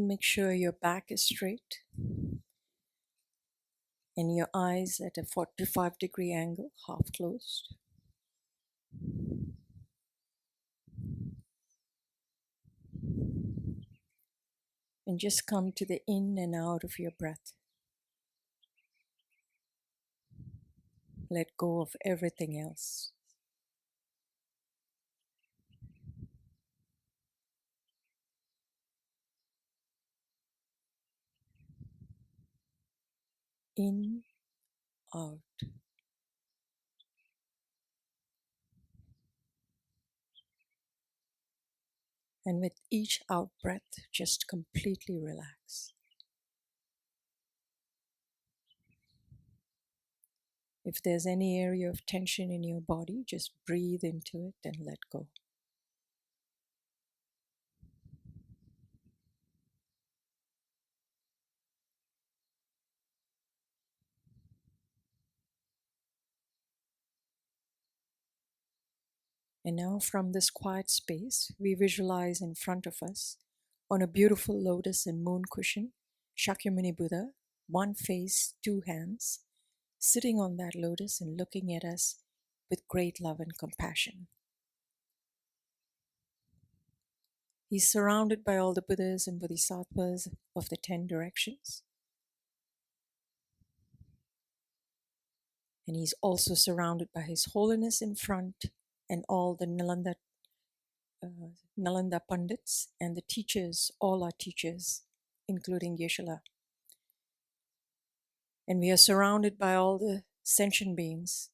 Make sure your back is straight and your eyes at a 45-degree angle, half closed. And just come to the in and out of your breath. Let go of everything else. In, out. And with each out breath, just completely relax. If there's any area of tension in your body, just breathe into it and let go. And now from this quiet space, we visualize in front of us, on a beautiful lotus and moon cushion, Shakyamuni Buddha, one face, two hands, sitting on that lotus and looking at us with great love and compassion. He's surrounded by all the Buddhas and Bodhisattvas of the 10 directions. And he's also surrounded by His Holiness in front and all the Nalanda Pandits and the teachers, all our teachers, including Geshe-la. And we are surrounded by all the sentient beings.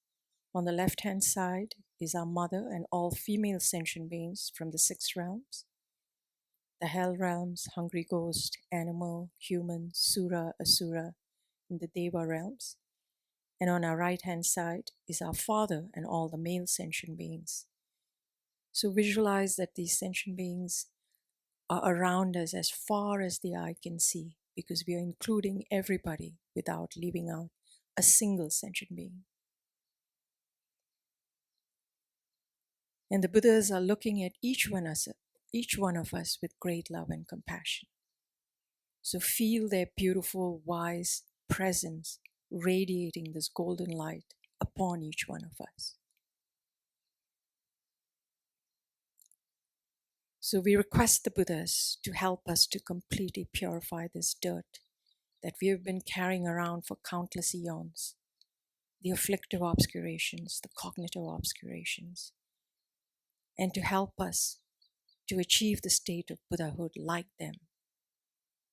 On the left-hand side is our mother and all female sentient beings from the 6 realms. The hell realms, hungry ghost, animal, human, sura, asura, and the deva realms. And on our right-hand side is our father and all the male sentient beings. So visualize that these sentient beings are around us as far as the eye can see, because we are including everybody without leaving out a single sentient being. And the Buddhas are looking at each one of us with great love and compassion. So feel their beautiful, wise presence radiating this golden light upon each one of us. So we request the Buddhas to help us to completely purify this dirt that we have been carrying around for countless eons, the afflictive obscurations, the cognitive obscurations, and to help us to achieve the state of Buddhahood like them,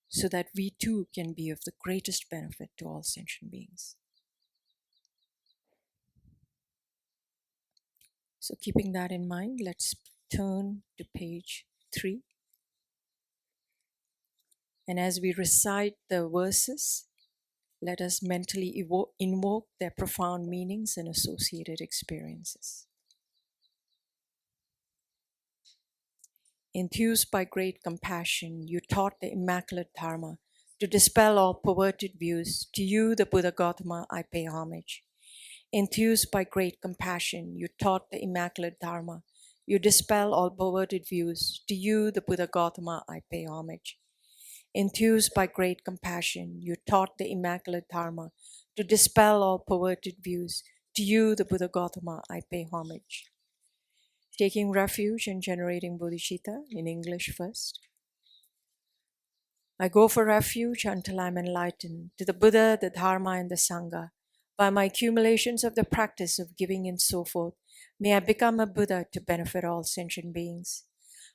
so that we too can be of the greatest benefit to all sentient beings. So keeping that in mind, let's turn to page 3. And as we recite the verses, let us mentally invoke their profound meanings and associated experiences. Enthused by great compassion, you taught the immaculate Dharma to dispel all perverted views. To you, the Buddha Gautama, I pay homage. Enthused by great compassion, you taught the immaculate Dharma. You dispel all perverted views. To you, the Buddha Gautama, I pay homage. Enthused by great compassion, you taught the immaculate Dharma to dispel all perverted views. To you, the Buddha Gautama, I pay homage. Taking refuge and generating bodhicitta in English first. I go for refuge until I'm enlightened to the Buddha, the Dharma, and the Sangha. By my accumulations of the practice of giving and so forth, may I become a Buddha to benefit all sentient beings.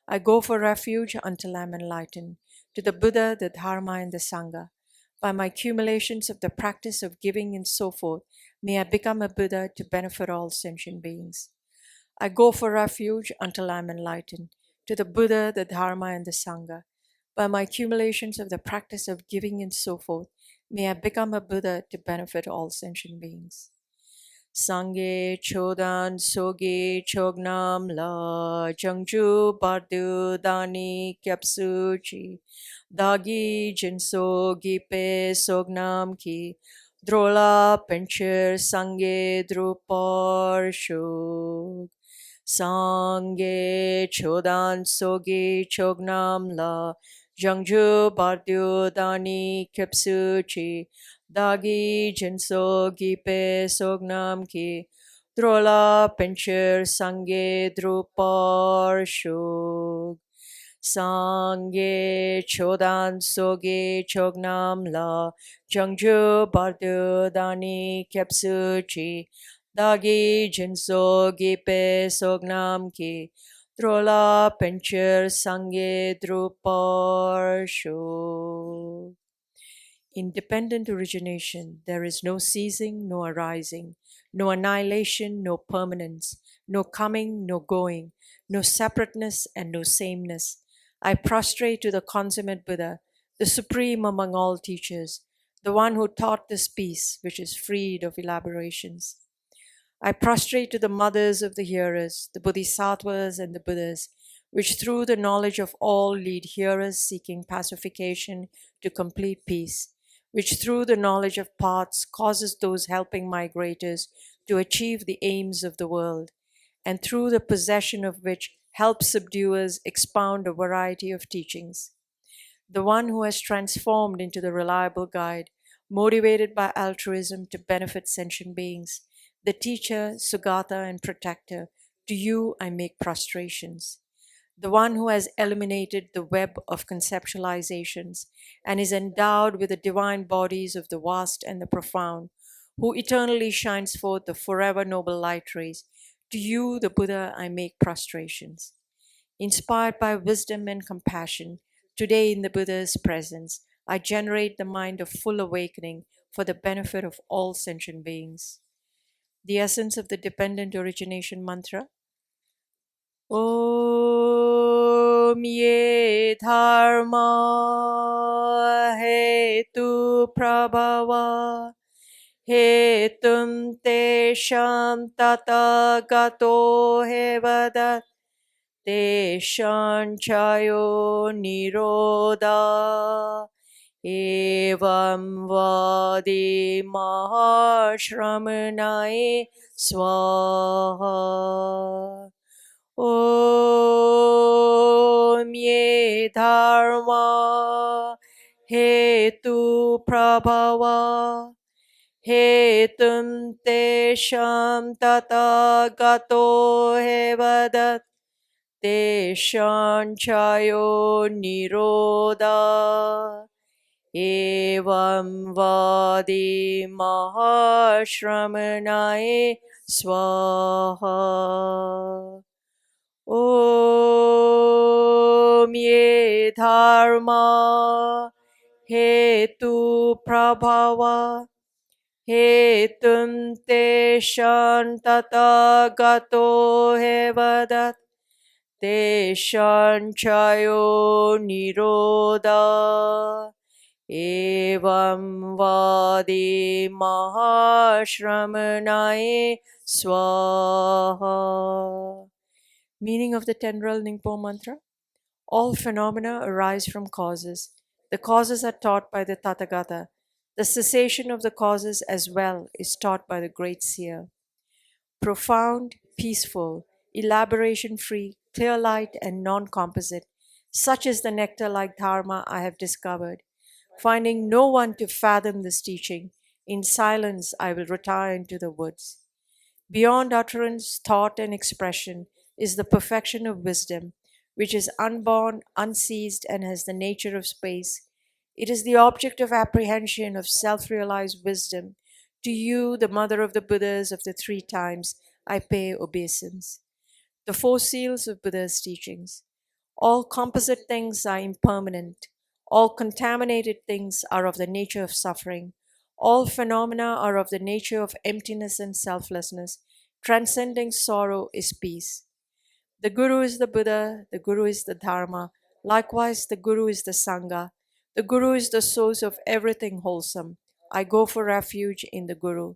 I go for refuge until I'm enlightened to the Buddha, the Dharma, and the Sangha. By my accumulations of the practice of giving and so forth, may I become a Buddha to benefit all sentient beings. I go for refuge until I am enlightened to the Buddha, the Dharma, and the Sangha. By my accumulations of the practice of giving and so forth, may I become a Buddha to benefit all sentient beings. Sangye chodan soge chognam la jangju bardu dani kyapsuchi dagi jinso gipe sognam ki drola pencher sangye drupar shog. Sangye chodan soge chognam la Jangju Bardyu Dani Kepsu Chi Dagi Jinso Gipe Sognam Ki Drola Pencher Sange Drupar Shug Sangye Chodan Soge Chognam La Jangju Bardyu Dani Kepsu Chi Dagi Jinso Gipe Sognam Ki Drola Pencher Sangye Drupar Sho. Independent origination, there is no ceasing, no arising, no annihilation, no permanence, no coming, no going, no separateness, and no sameness. I prostrate to the consummate Buddha, the supreme among all teachers, the one who taught this peace which is freed of elaborations. I prostrate to the mothers of the hearers, the bodhisattvas and the Buddhas, which through the knowledge of all lead hearers seeking pacification to complete peace, which through the knowledge of paths causes those helping migrators to achieve the aims of the world, and through the possession of which help subduers expound a variety of teachings. The one who has transformed into the reliable guide, motivated by altruism to benefit sentient beings, the teacher, Sugata, and protector, to you I make prostrations. The one who has eliminated the web of conceptualizations and is endowed with the divine bodies of the vast and the profound, who eternally shines forth the forever noble light rays, to you, the Buddha, I make prostrations. Inspired by wisdom and compassion, today in the Buddha's presence, I generate the mind of full awakening for the benefit of all sentient beings. The essence of the dependent origination mantra. Om ye dharma hetu prabhava hetum tesham tata gato hevadat Deshanchayo niroda evam vadi mahashramanaye swaha. Om ye dharma hetu prabhava hetum tesham tata gato hevadat Deshanchayo niroda evam vadi mahashramanaye swaha. Om ye dharma hetu prabhava hetum teshan tata gato hevadat Deshanchayo niroda evam vadi mahashramanaye swaha. Meaning of the 10 Ningpo mantra. All phenomena arise from causes. The causes are taught by the Tathagata. The cessation of the causes as well is taught by the great seer. Profound, peaceful, elaboration-free, clear light and non-composite, such is the nectar-like dharma I have discovered. Finding no one to fathom this teaching, in silence I will retire into the woods. Beyond utterance, thought, and expression is the perfection of wisdom, which is unborn, unceased, and has the nature of space. It is the object of apprehension of self-realized wisdom. To you, the mother of the Buddhas of the 3 times, I pay obeisance. The 4 seals of Buddha's teachings. All composite things are impermanent. All contaminated things are of the nature of suffering. All phenomena are of the nature of emptiness and selflessness. Transcending sorrow is peace. The Guru is the Buddha, the Guru is the Dharma. Likewise, the Guru is the Sangha. The Guru is the source of everything wholesome. I go for refuge in the Guru.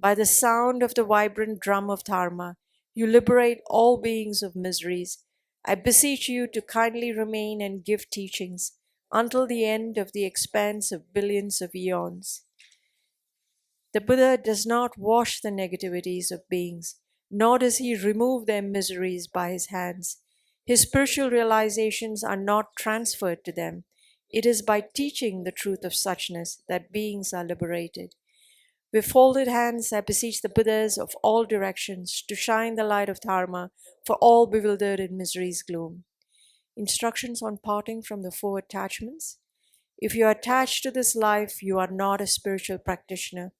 By the sound of the vibrant drum of Dharma, you liberate all beings of miseries. I beseech you to kindly remain and give teachings until the end of the expanse of billions of eons. The Buddha does not wash the negativities of beings, nor does he remove their miseries by his hands. His spiritual realizations are not transferred to them. It is by teaching the truth of suchness that beings are liberated. With folded hands, I beseech the Buddhas of all directions to shine the light of Dharma for all bewildered in misery's gloom. Instructions on parting from the four attachments. If you are attached to this life, you are not a spiritual practitioner.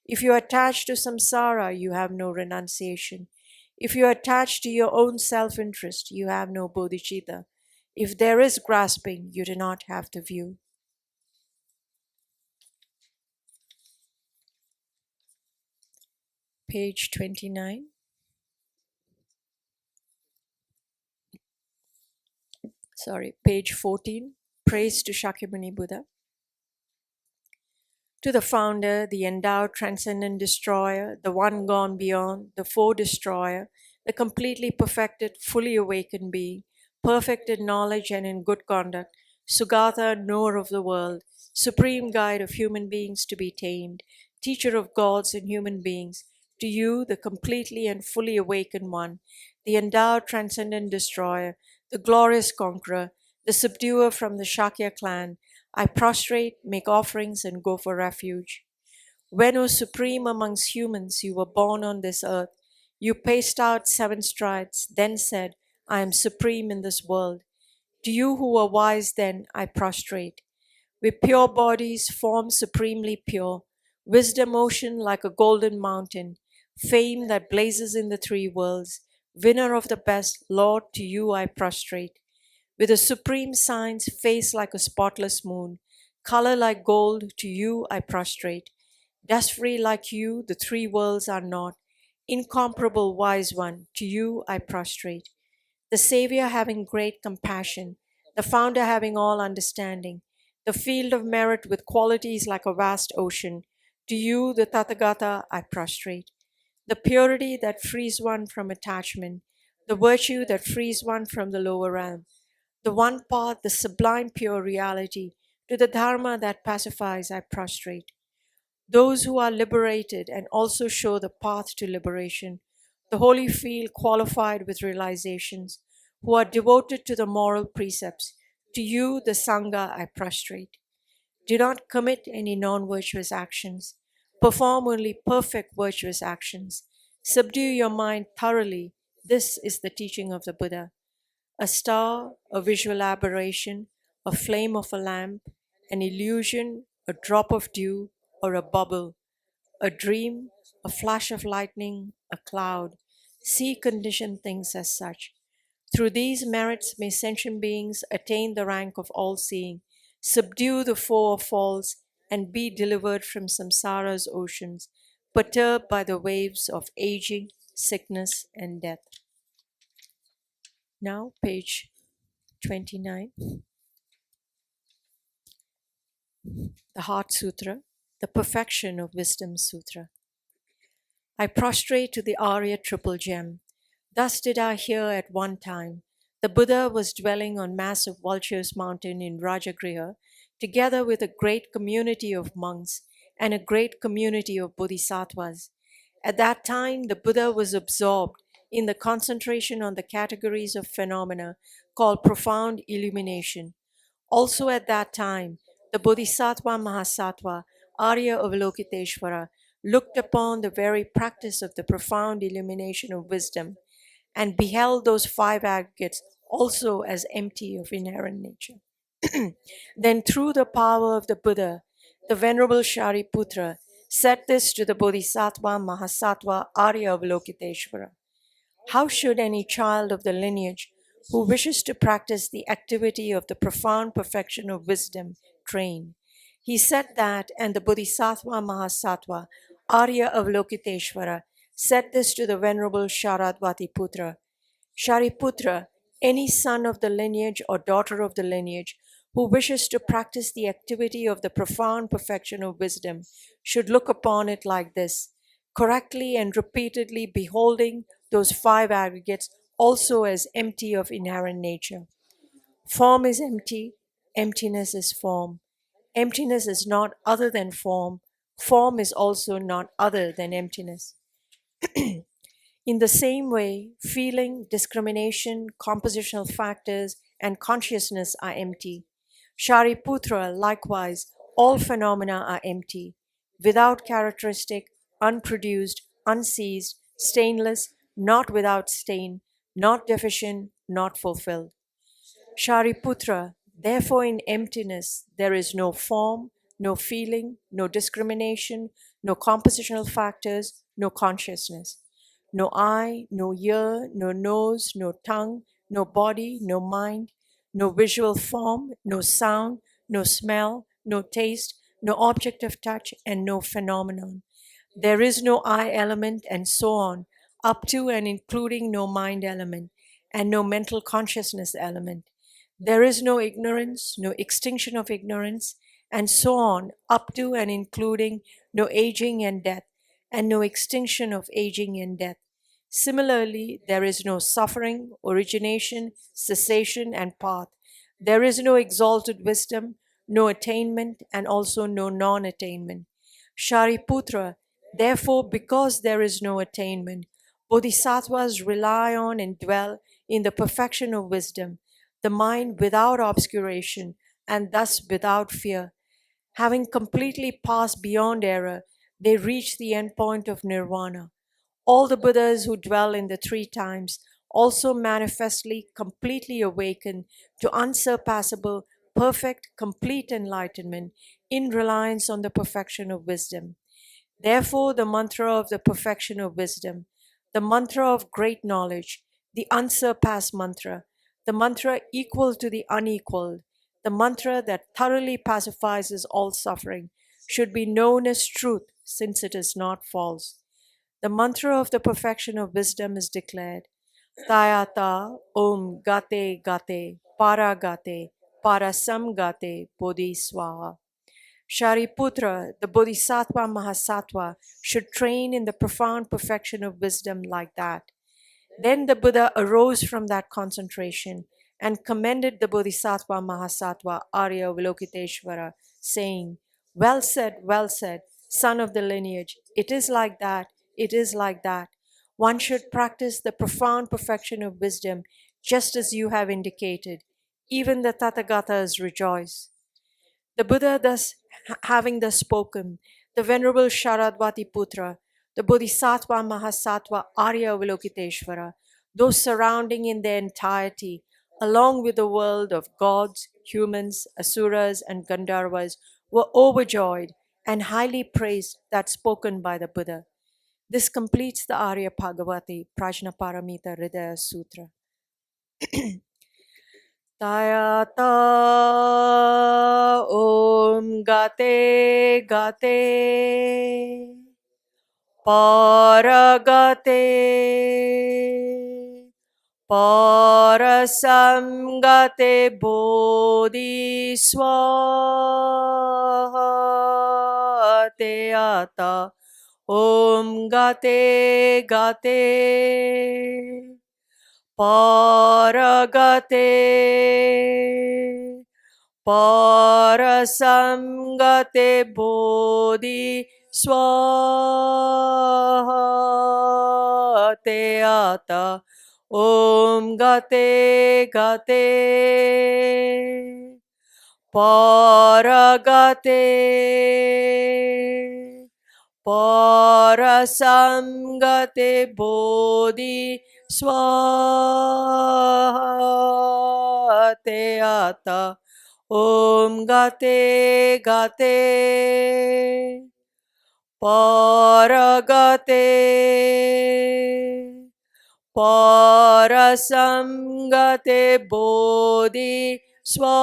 If you are attached to samsara, you have no renunciation. If you are attached to your own self-interest, you have no bodhicitta. If there is grasping, you do not have the view. Page 29. Page 14. Praise to Shakyamuni Buddha. To the founder, the endowed transcendent destroyer, the one gone beyond, the foe destroyer, the completely perfected, fully awakened being, perfect in knowledge and in good conduct, Sugata, knower of the world, supreme guide of human beings to be tamed, teacher of gods and human beings, to you, the completely and fully awakened one, the endowed transcendent destroyer, the glorious conqueror, the subduer from the Shakya clan, I prostrate, make offerings, and go for refuge. When, O Supreme amongst humans, you were born on this earth, you paced out 7 strides, then said, I am supreme in this world. To you who were wise then, I prostrate. With pure bodies, form supremely pure, wisdom ocean like a golden mountain, fame that blazes in the 3 worlds, winner of the best, Lord, to you I prostrate. With a supreme science, face like a spotless moon, color like gold, to you I prostrate. Dust-free like you, the 3 worlds are not. Incomparable wise one, to you I prostrate. The Savior having great compassion, the Founder having all understanding, the field of merit with qualities like a vast ocean, to you, the Tathagata, I prostrate. The purity that frees one from attachment, the virtue that frees one from the lower realm, the one path, the sublime pure reality, to the Dharma that pacifies, I prostrate. Those who are liberated and also show the path to liberation, the holy field qualified with realizations, who are devoted to the moral precepts, to you, the Sangha, I prostrate. Do not commit any non-virtuous actions. Perform only perfect virtuous actions. Subdue your mind thoroughly. This is the teaching of the Buddha. A star, a visual aberration, a flame of a lamp, an illusion, a drop of dew, or a bubble, a dream, a flash of lightning, a cloud. See conditioned things as such. Through these merits may sentient beings attain the rank of all-seeing, subdue the foe of false, and be delivered from samsara's oceans, perturbed by the waves of aging, sickness, and death. Now, page 29. The Heart Sutra, the Perfection of Wisdom Sutra. I prostrate to the Arya Triple Gem. Thus did I hear at one time. The Buddha was dwelling on massive Vulture's Mountain in Rajagriha, together with a great community of monks and a great community of bodhisattvas. At that time, the Buddha was absorbed in the concentration on the categories of phenomena called profound illumination. Also at that time, the Bodhisattva Mahasattva, Arya Avalokiteshvara, looked upon the very practice of the profound illumination of wisdom and beheld those 5 aggregates also as empty of inherent nature. Then through the power of the Buddha, the Venerable Shariputra said this to the Bodhisattva Mahasattva Arya Avalokiteshvara. How should any child of the lineage who wishes to practice the activity of the profound perfection of wisdom train? He said that, and the Bodhisattva Mahasattva Arya Avalokiteshvara said this to the Venerable Sharadvati Putra. Shariputra, any son of the lineage or daughter of the lineage who wishes to practice the activity of the profound perfection of wisdom should look upon it like this, correctly and repeatedly beholding those 5 aggregates also as empty of inherent nature. Form is empty, emptiness is form. Emptiness is not other than form. Form is also not other than emptiness. In the same way, feeling, discrimination, compositional factors, and consciousness are empty. Shariputra, likewise, all phenomena are empty, without characteristic, unproduced, unseized, stainless, not without stain, not deficient, not fulfilled. Shariputra, therefore in emptiness there is no form, no feeling, no discrimination, no compositional factors, no consciousness. No eye, no ear, no nose, no tongue, no body, no mind, no visual form, no sound, no smell, no taste, no object of touch, and no phenomenon. There is no I element, and so on, up to and including no mind element, and no mental consciousness element. There is no ignorance, no extinction of ignorance, and so on, up to and including no aging and death, and no extinction of aging and death. Similarly, there is no suffering, origination, cessation, and path. There is no exalted wisdom, no attainment, and also no non attainment. Shariputra, therefore, because there is no attainment, bodhisattvas rely on and dwell in the perfection of wisdom, the mind without obscuration, and thus without fear. Having completely passed beyond error, they reach the end point of nirvana. All the Buddhas who dwell in the three times also manifestly, completely awaken to unsurpassable, perfect, complete enlightenment in reliance on the perfection of wisdom. Therefore, the mantra of the perfection of wisdom, the mantra of great knowledge, the unsurpassed mantra, the mantra equal to the unequaled, the mantra that thoroughly pacifies all suffering, should be known as truth, since it is not false. The mantra of the perfection of wisdom is declared, Tayata Om Gate Gate Para Gate Parasam Gate Bodhi Swaha. Shariputra, the Bodhisattva Mahasattva, should train in the profound perfection of wisdom like that. Then the Buddha arose from that concentration and commended the Bodhisattva Mahasattva Arya Nagarjuna, saying, well said, son of the lineage. It is like that, it is like that. One should practice the profound perfection of wisdom just as you have indicated. Even the Tathagatas rejoice. The Buddha having thus spoken, the Venerable Sharadvati Putra, the Bodhisattva Mahasattva Arya Avalokiteshvara, those surrounding in their entirety, along with the world of gods, humans, asuras, and Gandharvas, were overjoyed and highly praised that spoken by the Buddha. This completes the Arya Bhagavati Prajnaparamita Hridaya Sutra. Tayata Om Gate Gate Paragate Parasam Gate Bodhi Swaha Teyata Om Gate Gate Paragate Parasamgate Bodhi Swaha Teata Om Gate Gate Paragate Parasamgate Bodhi Swaha Teata Om Gate Gate Paragate Parasamgate Bodhi Swaha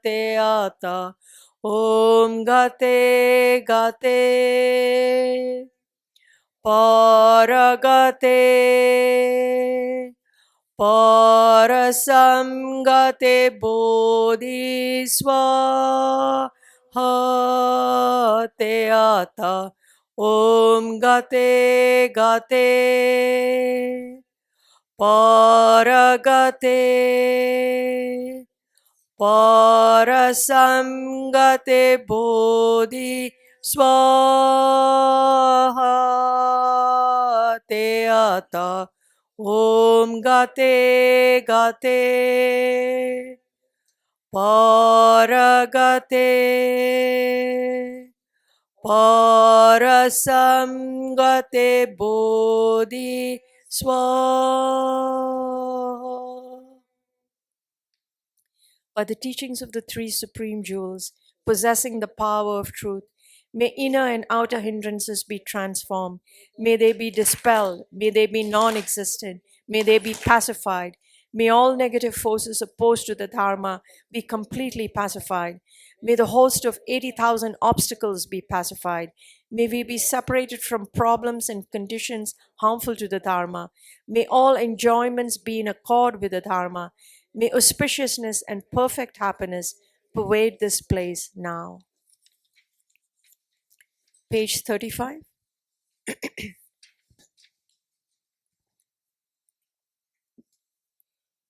Teata Om Gate Gate Paragate Parasamgate Bodhi Swaha Teata Om Gate Gate Paragate Parasamgate Bodhi Swaha te ata Om gate gate paragate parasamgate bodhi swaha. By the teachings of the three supreme jewels, possessing the power of truth, may inner and outer hindrances be transformed. May they be dispelled. May they be non existent. May they be pacified. May all negative forces opposed to the Dharma be completely pacified. May the host of 80,000 obstacles be pacified. May we be separated from problems and conditions harmful to the Dharma. May all enjoyments be in accord with the Dharma. May auspiciousness and perfect happiness pervade this place now. Page 35.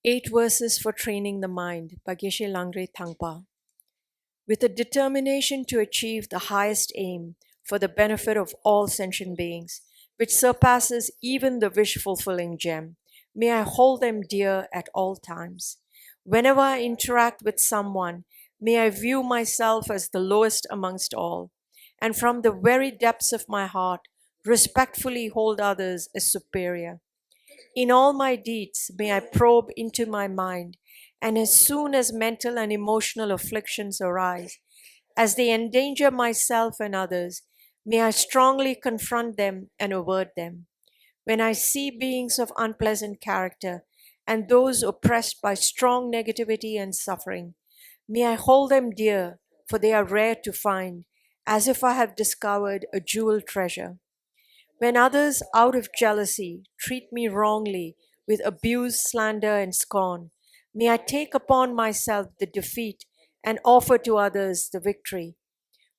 8 Verses for Training the Mind by Geshe Langre Thangpa. With a determination to achieve the highest aim for the benefit of all sentient beings, which surpasses even the wish-fulfilling gem, may I hold them dear at all times. Whenever I interact with someone, may I view myself as the lowest amongst all, and from the very depths of my heart, respectfully hold others as superior. In all my deeds, may I probe into my mind, and as soon as mental and emotional afflictions arise, as they endanger myself and others, may I strongly confront them and avert them. When I see beings of unpleasant character and those oppressed by strong negativity and suffering, may I hold them dear, for they are rare to find, as if I have discovered a jewel treasure. When others, out of jealousy, treat me wrongly with abuse, slander, and scorn, may I take upon myself the defeat and offer to others the victory.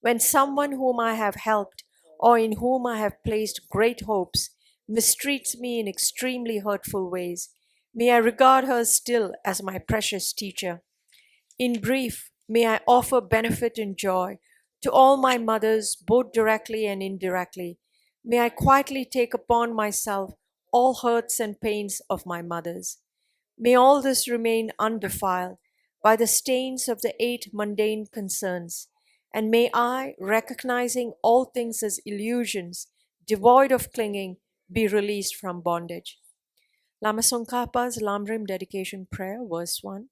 When someone whom I have helped or in whom I have placed great hopes mistreats me in extremely hurtful ways, may I regard her still as my precious teacher. In brief, may I offer benefit and joy to all my mothers, both directly and indirectly. May I quietly take upon myself all hurts and pains of my mothers. May all this remain undefiled by the stains of the 8 mundane concerns, and may I, recognizing all things as illusions, devoid of clinging, be released from bondage. Lama Tsongkhapa's Lamrim Dedication Prayer, verse 1.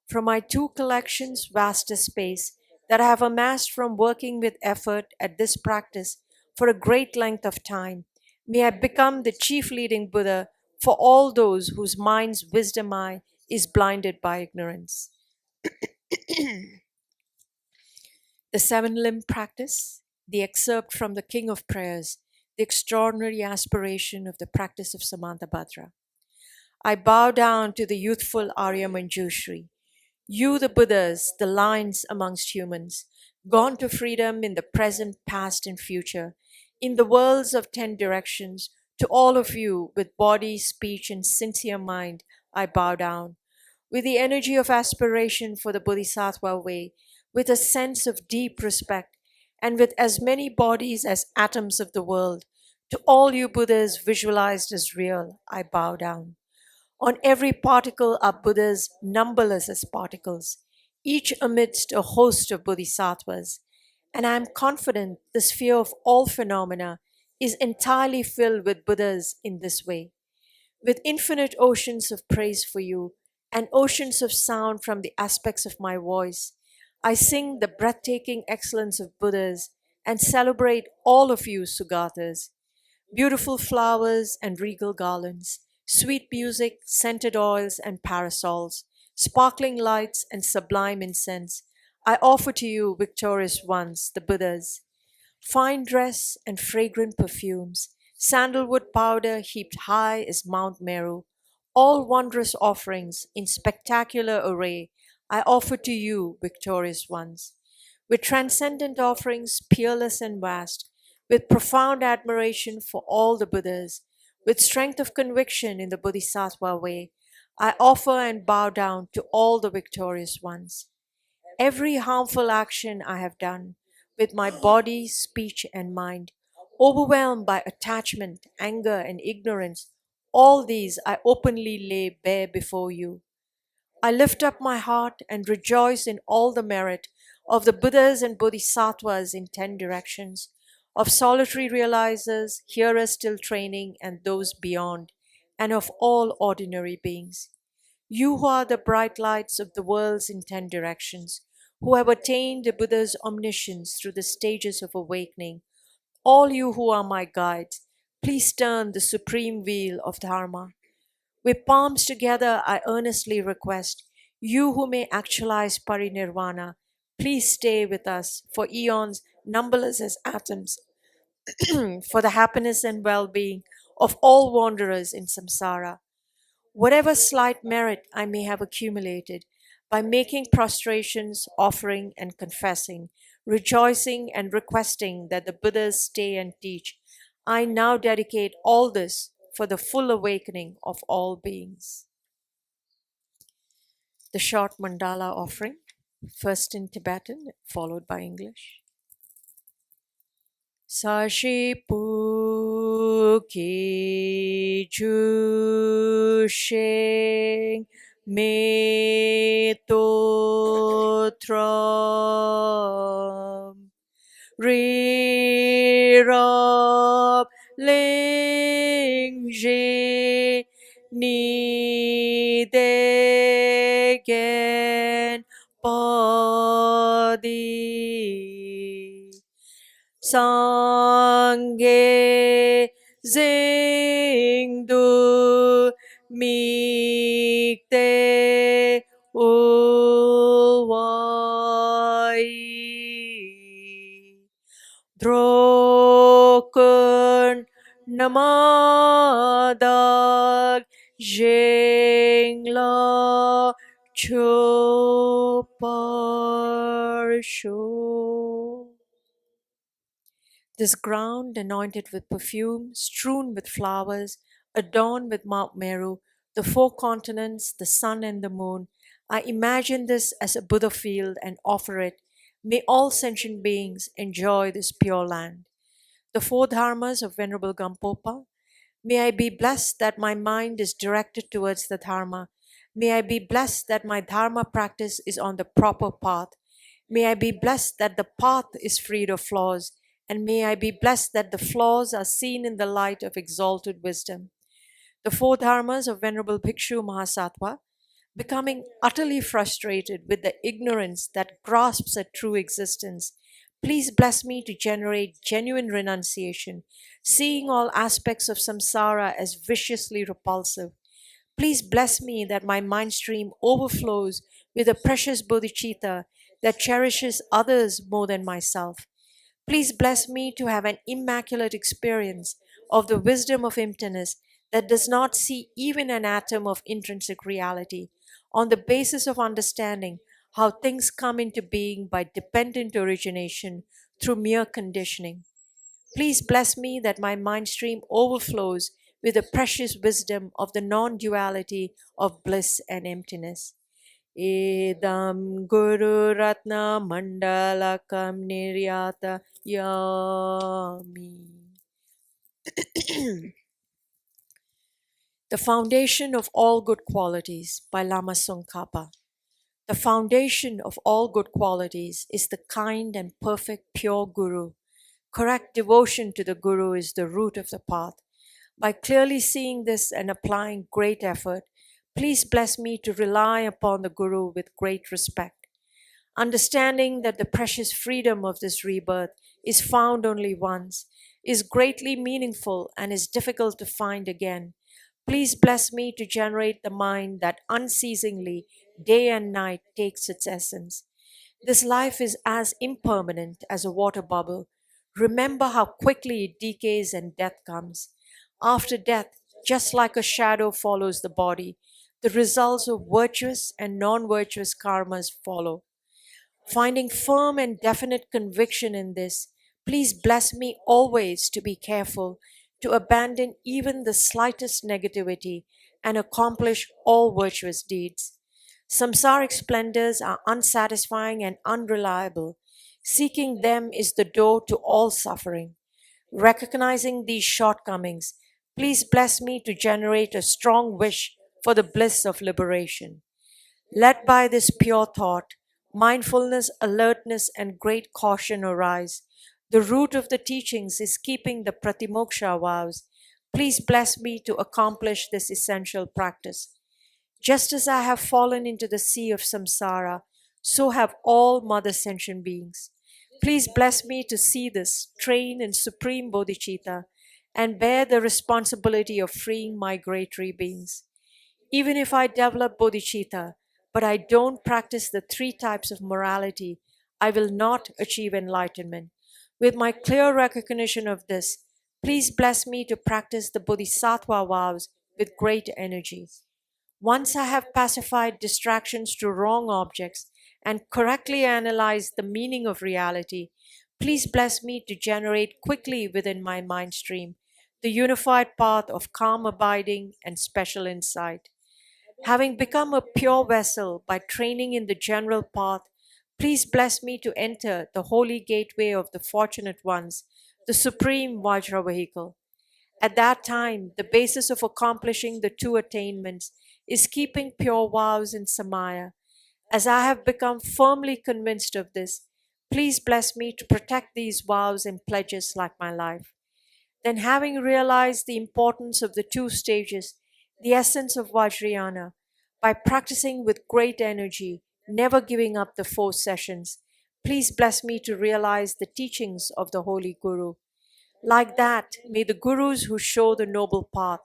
From my 2 collections, vast as space, that I have amassed from working with effort at this practice for a great length of time, may I become the chief leading Buddha for all those whose mind's wisdom eye is blinded by ignorance. The 7-limb practice, the excerpt from the King of Prayers, the extraordinary aspiration of the practice of Samantabhadra. I bow down to the youthful Arya Manjushri. You, the Buddhas, the lions amongst humans, gone to freedom in the present, past, and future, in the worlds of 10 directions, to all of you with body, speech, and sincere mind, I bow down. With the energy of aspiration for the Bodhisattva way, with a sense of deep respect, and with as many bodies as atoms of the world, to all you Buddhas visualized as real, I bow down. On every particle are Buddhas numberless as particles, each amidst a host of bodhisattvas. And I am confident the sphere of all phenomena is entirely filled with Buddhas in this way. With infinite oceans of praise for you and oceans of sound from the aspects of my voice, I sing the breathtaking excellence of Buddhas and celebrate all of you Sugatas. Beautiful flowers and regal garlands, sweet music, scented oils and parasols, sparkling lights and sublime incense, I offer to you, victorious ones, the Buddhas. Fine dress and fragrant perfumes, sandalwood powder heaped high as Mount Meru, all wondrous offerings in spectacular array, I offer to you, victorious ones. With transcendent offerings, peerless and vast, with profound admiration for all the Buddhas, with strength of conviction in the Bodhisattva way, I offer and bow down to all the victorious ones. Every harmful action I have done, with my body, speech, and mind. Overwhelmed by attachment, anger, and ignorance, all these I openly lay bare before you. I lift up my heart and rejoice in all the merit of the Buddhas and Bodhisattvas in 10 directions, of solitary realizers, hearers still training, and those beyond, and of all ordinary beings. You who are the bright lights of the worlds in 10 directions, who have attained the Buddha's omniscience through the stages of awakening, all you who are my guides, please turn the supreme wheel of Dharma. With palms together, I earnestly request, you who may actualize parinirvana, please stay with us for eons numberless as atoms, for the happiness and well-being of all wanderers in samsara. Whatever slight merit I may have accumulated by making prostrations, offering, and confessing, rejoicing and requesting that the Buddhas stay and teach, I now dedicate all this for the full awakening of all beings. The short mandala offering, first in Tibetan, followed by English. Sashi Puki Jusheng Me Totram Rirab Ling Je Ni Degen Padi Sangye Zingdu Mikte Ulwai Drokun Namadag Jingla Choparsho. This ground anointed with perfume, strewn with flowers, adorned with Mount Meru, the 4 continents, the sun and the moon, I imagine this as a Buddha field and offer it. May all sentient beings enjoy this pure land. The 4 dharmas of Venerable Gampopa. May I be blessed that my mind is directed towards the dharma. May I be blessed that my dharma practice is on the proper path. May I be blessed that the path is freed of flaws, and may I be blessed that the flaws are seen in the light of exalted wisdom. The 4 dharmas of Venerable Bhikshu Mahasattva, becoming utterly frustrated with the ignorance that grasps at true existence, please bless me to generate genuine renunciation, seeing all aspects of samsara as viciously repulsive. Please bless me that my mind stream overflows with a precious bodhicitta that cherishes others more than myself. Please bless me to have an immaculate experience of the wisdom of emptiness that does not see even an atom of intrinsic reality, on the basis of understanding how things come into being by dependent origination through mere conditioning. Please bless me that my mind stream overflows with the precious wisdom of the non-duality of bliss and emptiness. Edam Guru Ratna Mandalakam Niryata Yami. The Foundation of All Good Qualities by Lama Tsongkhapa. The foundation of all good qualities is the kind and perfect pure Guru. Correct devotion to the Guru is the root of the path. By clearly seeing this and applying great effort, please bless me to rely upon the Guru with great respect. Understanding that the precious freedom of this rebirth is found only once, is greatly meaningful and is difficult to find again. Please bless me to generate the mind that unceasingly, day and night, takes its essence. This life is as impermanent as a water bubble. Remember how quickly it decays and death comes. After death, just like a shadow follows the body, the results of virtuous and non-virtuous karmas follow. Finding firm and definite conviction in this, please bless me always to be careful, to abandon even the slightest negativity and accomplish all virtuous deeds. Samsaric splendors are unsatisfying and unreliable. Seeking them is the door to all suffering. Recognizing these shortcomings, please bless me to generate a strong wish for the bliss of liberation. Led by this pure thought, mindfulness, alertness, and great caution arise. The root of the teachings is keeping the pratimoksha vows. Please bless me to accomplish this essential practice. Just as I have fallen into the sea of samsara, so have all mother sentient beings. Please bless me to see this, train in supreme bodhicitta, and bear the responsibility of freeing migratory beings. Even if I develop bodhicitta, but I don't practice the three types of morality, I will not achieve enlightenment. With my clear recognition of this, please bless me to practice the bodhisattva vows with great energy. Once I have pacified distractions to wrong objects and correctly analyzed the meaning of reality, please bless me to generate quickly within my mind stream the unified path of calm abiding and special insight. Having become a pure vessel by training in the general path, please bless me to enter the holy gateway of the fortunate ones, the supreme Vajra vehicle. At that time, the basis of accomplishing the two attainments is keeping pure vows in Samaya. As I have become firmly convinced of this, please bless me to protect these vows and pledges like my life. Then, having realized the importance of the two stages, the essence of Vajrayana, by practicing with great energy, never giving up the 4 sessions, please bless me to realize the teachings of the Holy Guru. Like that, may the Gurus who show the noble path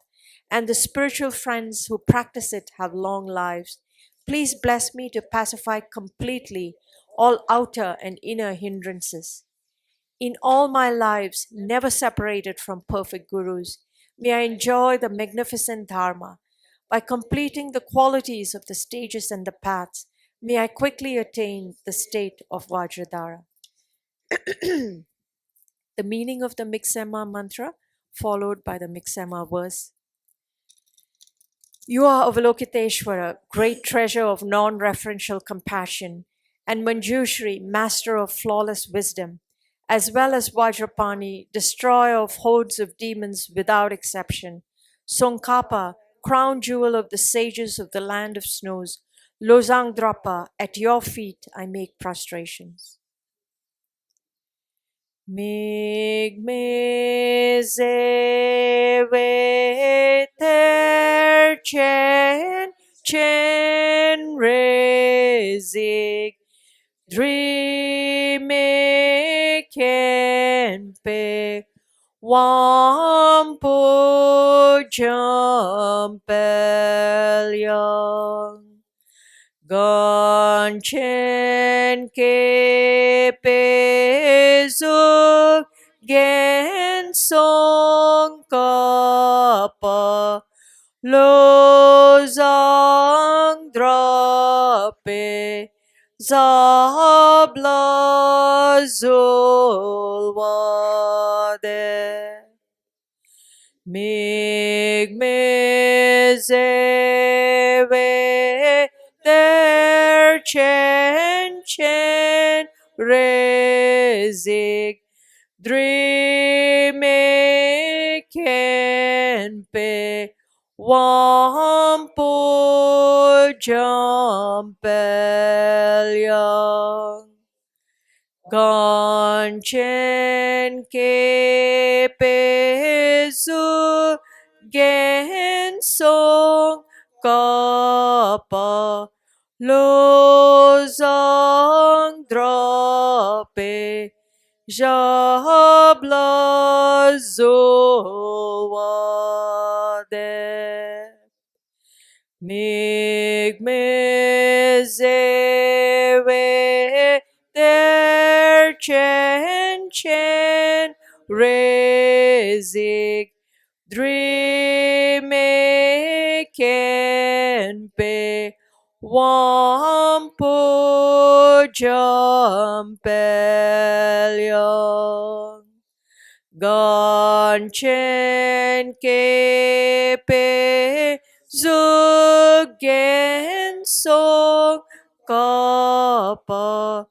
and the spiritual friends who practice it have long lives. Please bless me to pacify completely all outer and inner hindrances. In all my lives, never separated from perfect Gurus, may I enjoy the magnificent Dharma. By completing the qualities of the stages and the paths, may I quickly attain the state of Vajradhara. The meaning of the Miksema mantra, followed by the Miksema verse. You are Avalokiteshvara, great treasure of non-referential compassion, and Manjushri, master of flawless wisdom, as well as Vajrapani, destroyer of hordes of demons without exception, Tsongkhapa, crown jewel of the sages of the land of snows, Losangdrapa, at your feet I make prostrations. Migme zewe ter chen rezik drime kenpe wampo jampelyang Ganchen ke pezu gen song kapa lo zang drape zabla zulwade Migme zewe der chen rezik drime kenpe wampo jampelyang Ganchen ke pezu gen song kapa lo zang drape jabla zoade Migme zewe der chen rezik drime kenpe wampo jampelyang Ganchen kepe zugen song kapa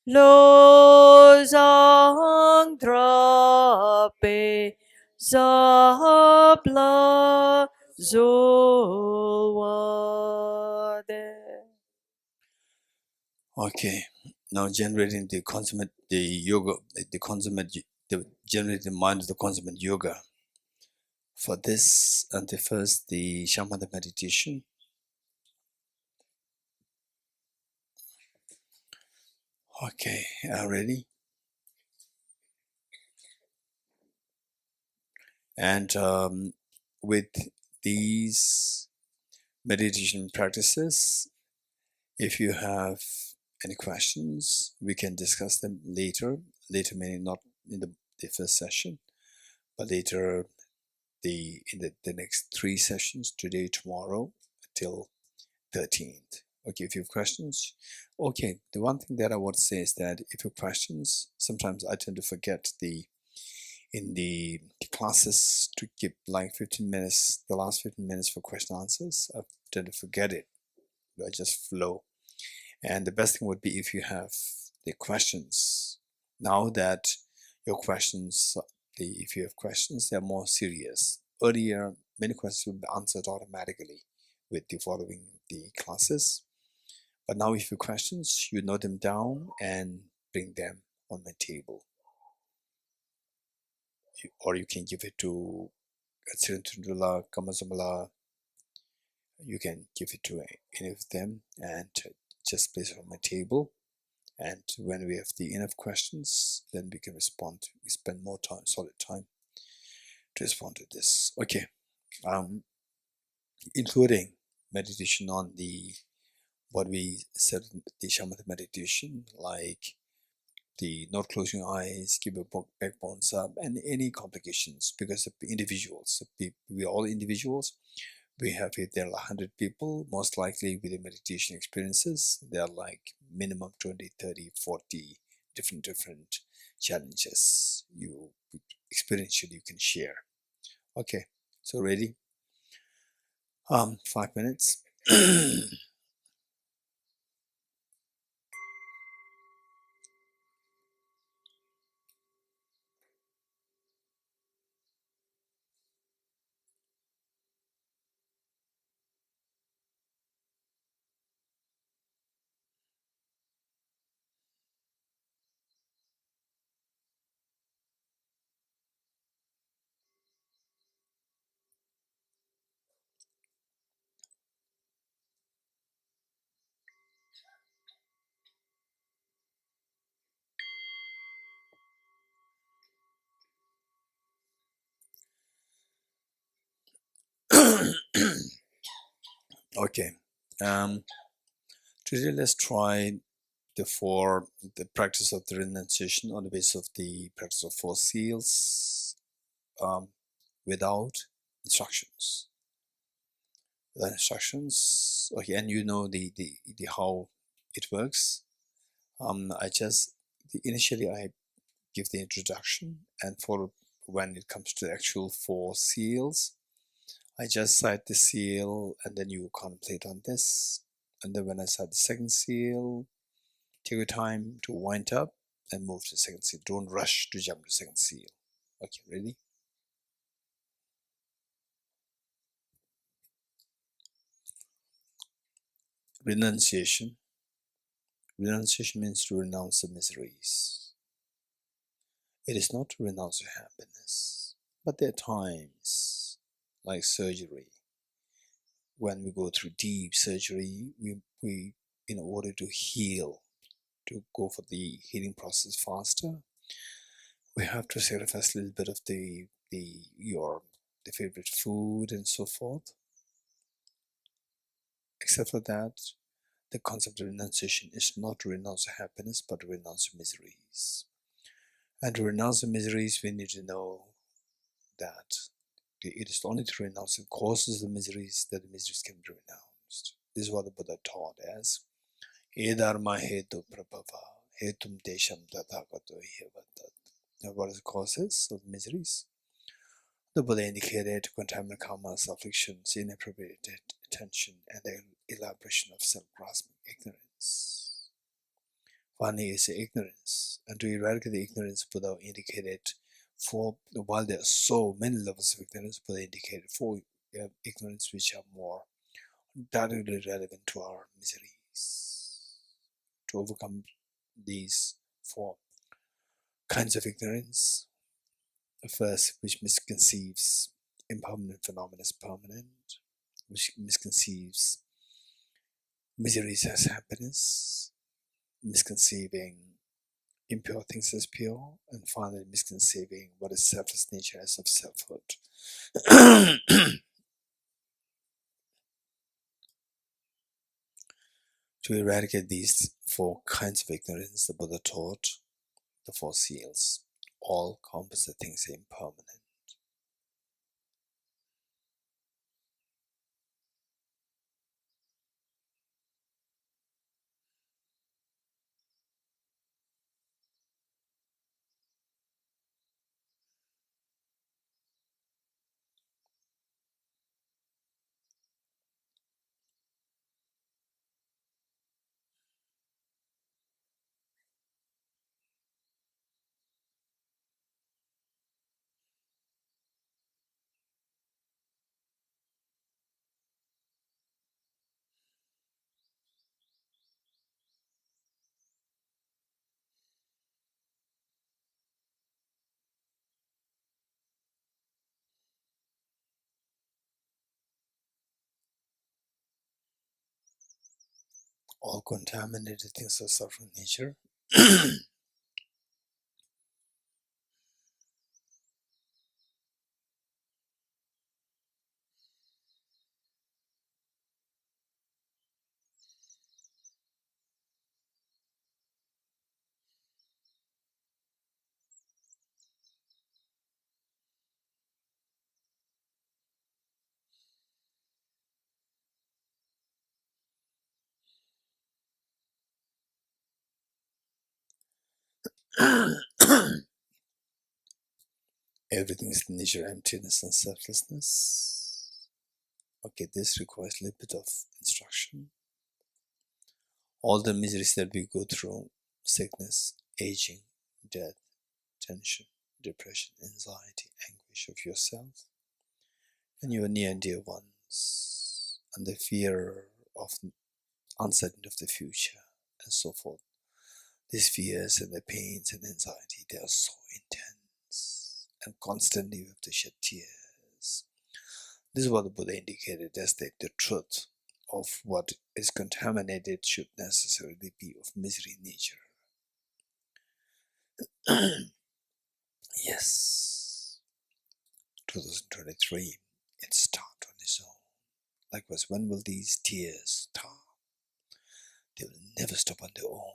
lo zang drape zapla zulwade. Okay, now generating the consummate, the yoga, the consummate, the generating mind of the consummate yoga. For this, and the first, the shamatha meditation. Okay, ready? And with these meditation practices, if you have any questions, we can discuss them later. Later meaning not in the first session, but later in the next 3 sessions, today, tomorrow, till 13th. Okay, if you have questions. Okay, the one thing that I would say is that if you have questions, sometimes I tend to forget in the classes to give like 15 minutes, the last 15 minutes for question answers. I tend to forget it. I just flow. And the best thing would be if you have the questions. Now that your questions, if you have questions, they're more serious. Earlier, many questions would be answered automatically with the following the classes. But now if you have questions, you note them down and bring them on my table. Or you can give it to Sirintundula, Kamasamala. You can give it to any of them and just place it on my table. And when we have the enough questions, then we can respond. We spend more time, solid time, to respond to this. Okay, including meditation on the what we said, the shamatha meditation, like the not closing your eyes, keep your backbones up, and any complications, because of individuals, we are all individuals. We have, if there are 100 people, most likely with the meditation experiences, there are like minimum 20, 30, 40 different challenges you experientially you can share. Okay, so ready? 5 minutes. Okay, today let's try the practice of the renunciation on the basis of the practice of 4 seals, without instructions. Without instructions. Okay, and you know the how it works. Initially I give the introduction, and when it comes to the actual 4 seals, I just cite the seal, and then you contemplate on this. And then when I cite the second seal, take your time to wind up and move to the second seal. Don't rush to jump to the second seal. Okay, ready? Renunciation. Renunciation means to renounce the miseries. It is not to renounce your happiness, but there are times, like surgery, when we go through deep surgery, we in order to heal, to go for the healing process faster, we have to sacrifice a little bit of the favorite food and so forth. Except for that, the concept of renunciation is not to renounce happiness, but to renounce miseries. And to renounce the miseries, we need to know that it is only to renounce the causes of the miseries that the miseries can be renounced. This is what the Buddha taught as Edharma Hetu Prabhava Hetum Desham Tathagato Yevatat. What are the causes of miseries? The Buddha indicated contaminant karmas, afflictions, inappropriate attention, and the elaboration of self-grasping ignorance. One is ignorance, and to eradicate the ignorance, Buddha indicated four. While there are so many levels of ignorance, Buddha indicated four ignorance which are more directly relevant to our miseries. To overcome these four kinds of ignorance, the first, which misconceives impermanent phenomena as permanent, which misconceives miseries as happiness, misconceiving impure things as pure, and finally misconceiving what is selfless nature as of selfhood. To eradicate these four kinds of ignorance, the Buddha taught the four seals. All composite things are impermanent. All contaminated things are suffering nature. Everything is nature, emptiness, and selflessness. Okay, this requires a little bit of instruction. All the miseries that we go through, sickness, aging, death, tension, depression, anxiety, anguish of yourself and your near and dear ones, and the fear of uncertainty of the future, and so forth. These fears and the pains and anxiety, they are so intense, and constantly we have to shed tears. This is what the Buddha indicated as the truth of what is contaminated should necessarily be of misery nature. Yes, 2023, it stopped on its own. Likewise, when will these tears stop? They will never stop on their own.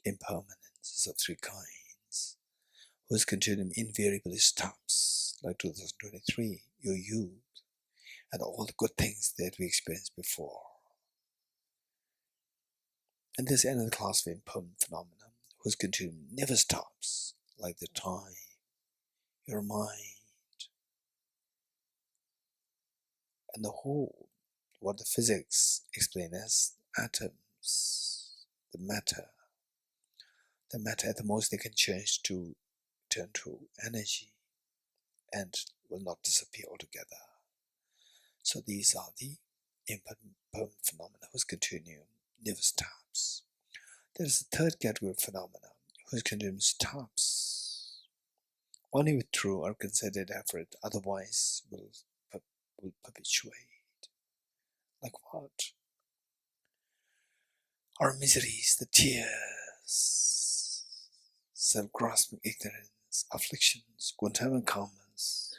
Impermanence of three kinds, whose continuum invariably stops, like 2023, your youth, and all the good things that we experienced before. And there's another class of impermanent phenomena, whose continuum never stops, like the time, your mind, and the whole, what the physics explain as atoms, the matter. The matter at the most they can change to turn to energy and will not disappear altogether. So these are the impermanent phenomena whose continuum never stops. There is a third category of phenomena whose continuum stops. Only with true or concerted effort, otherwise will perpetuate. Like what? Our miseries, the tears, self-grasping ignorance, afflictions, quantum karmas,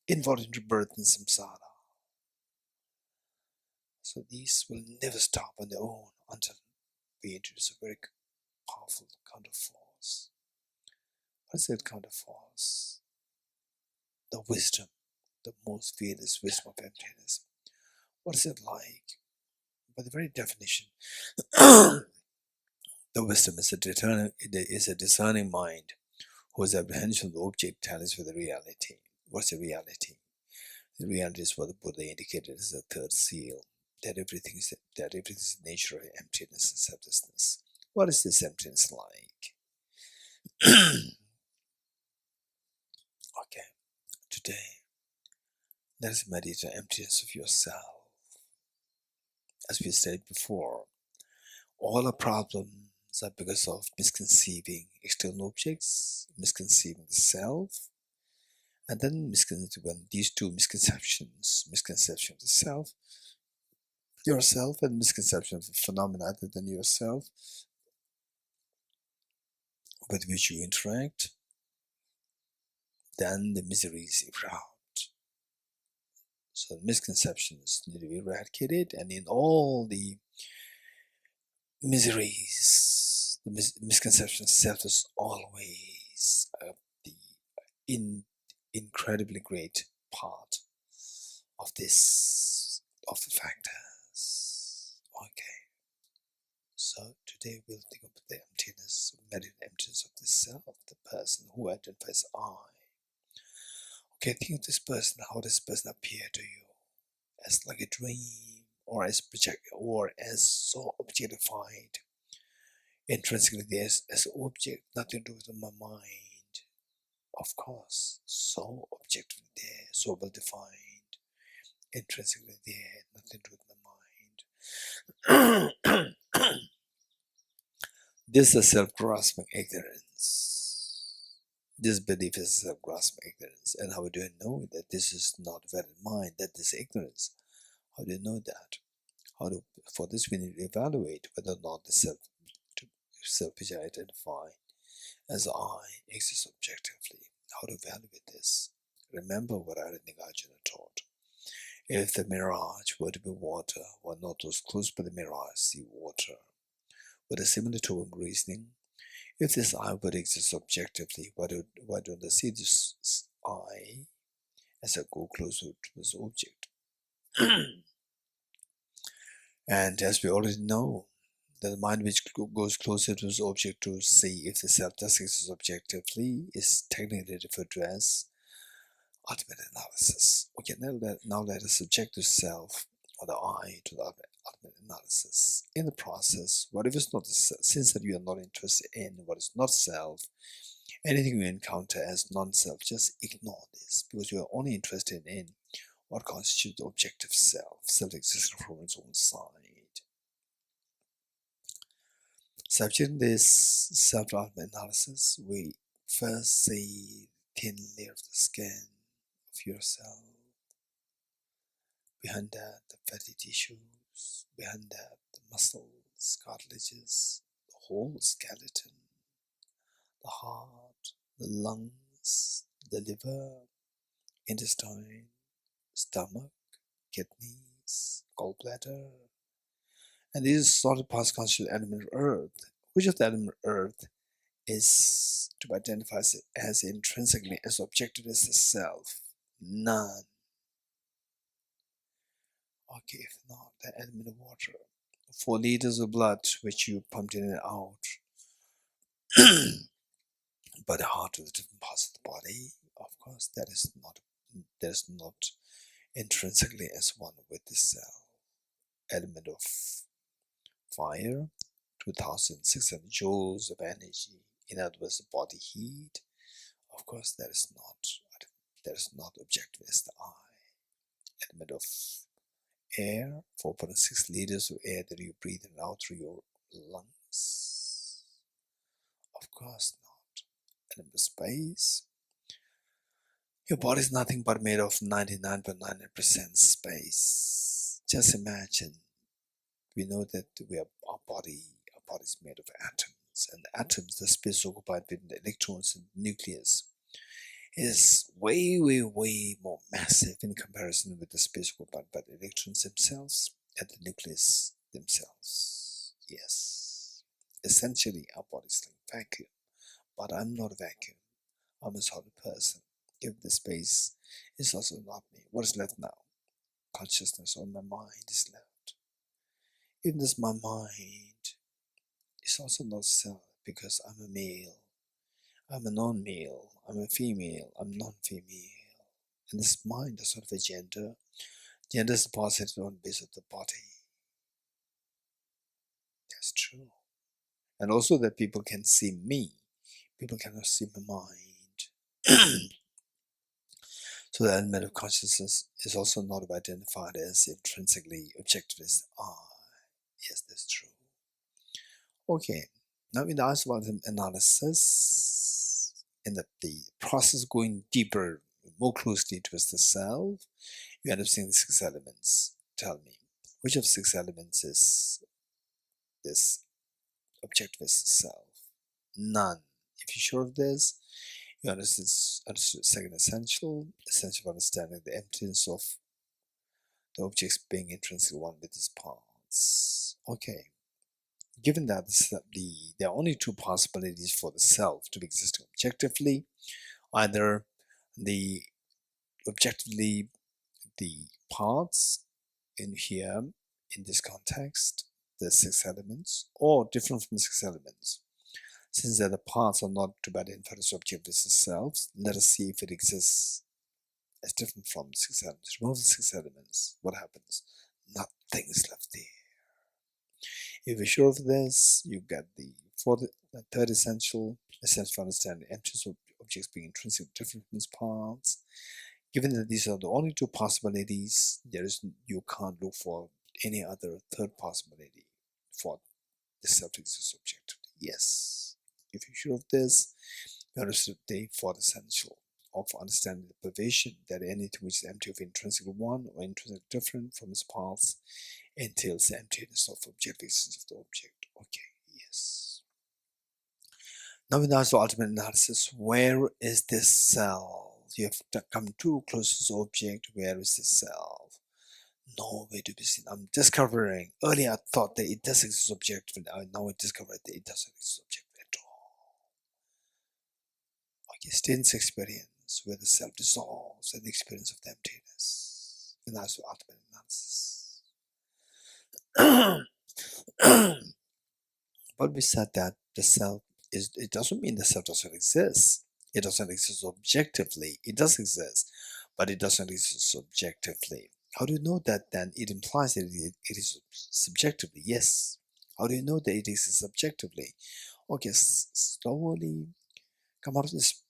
involuntary birth in samsara. So these will never stop on their own until we introduce a very powerful counterforce. What is that counterforce? The wisdom, the most fearless wisdom of emptiness. What is it like? By the very definition, the wisdom is a discerning mind whose apprehension of the object tallies with the reality. What's the reality? The reality is what the Buddha indicated as the third seal, that everything is nature, emptiness, and selflessness. What is this emptiness like? Okay, today let us meditate on emptiness of yourself. As we said before, all our problems are because of misconceiving external objects, misconceiving the self, and then when these two misconceptions, misconception of the self, yourself, and misconception of the phenomena other than yourself, with which you interact, then the miseries erupt. So misconceptions need to be eradicated, and in all the miseries, the misconception of self is always the incredibly great part of the factors. Okay, so today we'll think about the emptiness, meditate emptiness of the self, the person who identifies I. Okay, think of this person. How does this person appear to you? As like a dream, or as so objectified, intrinsically as object, nothing to do with my mind. Of course, so objectively there, so well defined, intrinsically there, nothing to do with my mind. This is a self-grasping ignorance. This belief is self-grasping ignorance. And how do you know that this is not valid mind, that this is ignorance? How do you know that? For this we need to evaluate whether or not the self which I identify as I exists objectively. How to evaluate this? Remember what Arya Nagarjuna taught. If the mirage were to be water, were not those close by the mirage see water? With a similar tone of reasoning, if this I were to exist objectively, why don't I see this I as I go closer to this object? And as we already know, the mind which goes closer to this object to see if the self does exist objectively is technically referred to as ultimate analysis. Okay, now let us subject the self or the I to the ultimate analysis. In the process, whatever is not the self, since that you are not interested in what is not self, anything you encounter as non-self, just ignore this, because you are only interested in what constitutes the objective self, self-existing from its own side. Subject this self-analysis, we first see thin layer of the skin of yourself. Behind that, the fatty tissues. Behind that, the muscles, cartilages, the whole skeleton, the heart, the lungs, the liver, intestine, stomach, kidneys, gallbladder. And these solid parts constitute the element of earth. Which of the element of earth is to be identified as intrinsically as objective as the self? None. Okay, if not, the element of water. 4 liters of blood which you pumped in and out by the heart of the different parts of the body, of course, that is not intrinsically as one with the cell. Element of fire, 2,600 joules of energy, in other words, the body heat. Of course, that is not objective as the eye. Element of air, 4.6 liters of air that you breathe in and out through your lungs. Of course not. Element of space. Your body is nothing but made of 99.99% space. Just imagine. We know that our body is made of atoms, and the atoms, the space occupied between the electrons and the nucleus, is way, way, way more massive in comparison with the space occupied by the electrons themselves and the nucleus themselves. Yes, essentially our body is like a vacuum, but I'm not a vacuum. I'm a solid person. If the space is also not me, what is left now? Consciousness or my mind is left. Even this my mind is also not self, because I'm a male, I'm a non-male, I'm a female, I'm non-female. And this mind does not have a gender. Gender is posited on the base of the body. That's true. and also that people can see me. People cannot see my mind. So the element of consciousness is also not identified as intrinsically objective as I. Yes, that's true. Okay, now in the eyes of analysis, in the process going deeper, more closely towards the self, you end up seeing the 6 elements. Tell me, which of 6 elements is this objectivist self? None. If you're sure of this, you understand second essential of understanding the emptiness of the objects being intrinsically one with its parts. Okay. Given that there are only 2 possibilities for the self to be existing objectively, either the objectively the parts in here, in this context, the 6 elements, or different from 6 elements. Since the parts are not to be identified as object with the self, let us see if it exists as different from the 6 elements. Remove the 6 elements, what happens? Nothing is left there. If you're sure of this, you get the third essential for understanding emptiness of objects being intrinsically different from its parts. Given that these are the only 2 possibilities, you can't look for any other third possibility for the self to exist objectively. Yes. If you're sure of this, you understood the fourth essential of understanding the pervasion that anything which is empty of intrinsic one or intrinsic different from its parts entails the emptiness of objective existence of the object. Okay, yes. Now we now to ultimate analysis. Where is this self? You have come too close to the object. Where is this self? Nowhere to be seen. I'm discovering. Earlier I thought that it does exist objectively. Now I discovered that it doesn't exist objectively at all. Okay, stay in this experience where the self dissolves and the experience of the emptiness. And that's the ultimate analysis. But we said that the self it doesn't mean the self doesn't exist. It doesn't exist objectively. It does exist, but it doesn't exist subjectively. How do you know that then? It implies that it is subjectively. Yes. How do you know that it exists subjectively? Okay, slowly come out of this.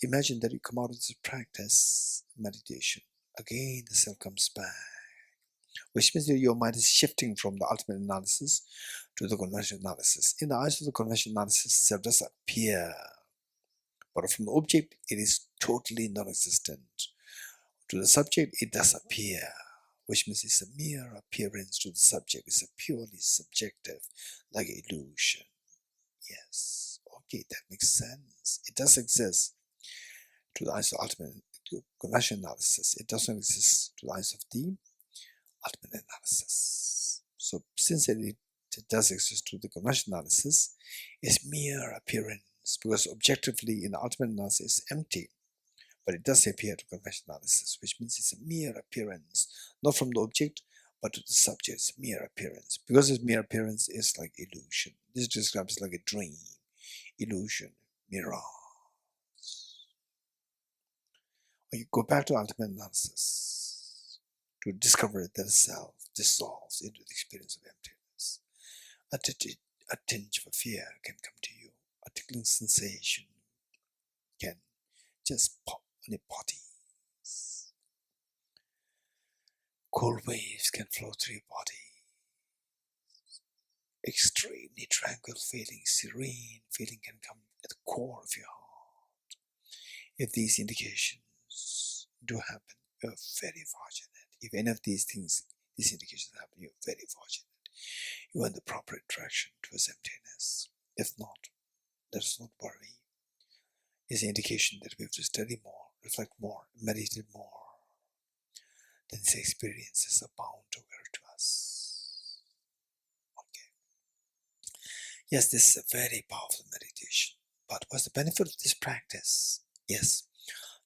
Imagine that you come out of this practice, meditation. Again, the self comes back, which means that your mind is shifting from the ultimate analysis to the conventional analysis. In the eyes of the conventional analysis, self does appear, but from the object, it is totally non-existent. To the subject, it does appear, which means it's a mere appearance to the subject. It's a purely subjective, like illusion. Yes, okay, that makes sense. It does exist to the eyes of ultimate conventional analysis. It doesn't exist to the eyes of the ultimate analysis. So since it does exist to the conventional analysis, it's mere appearance, because objectively in the ultimate analysis it's empty, but it does appear to conventional analysis, which means it's a mere appearance, not from the object, but to the subject. It's mere appearance. Because it's mere appearance, it's like illusion. This describes like a dream, illusion, mirage. Or you go back to ultimate analysis to discover that the self dissolves into the experience of emptiness. A tinge of fear can come to you. A tickling sensation can just pop on your body. Cool waves can flow through your body. Extremely tranquil feeling, serene feeling can come at the core of your heart. If these indications do happen, you're very fortunate. If any of these indications happen, you're very fortunate. You are in the proper direction towards emptiness. If not, let us not worry. It's an indication that we have to study more, reflect more, meditate more. Then these experiences are bound to occur to us. Okay. Yes, this is a very powerful meditation. But what's the benefit of this practice? Yes,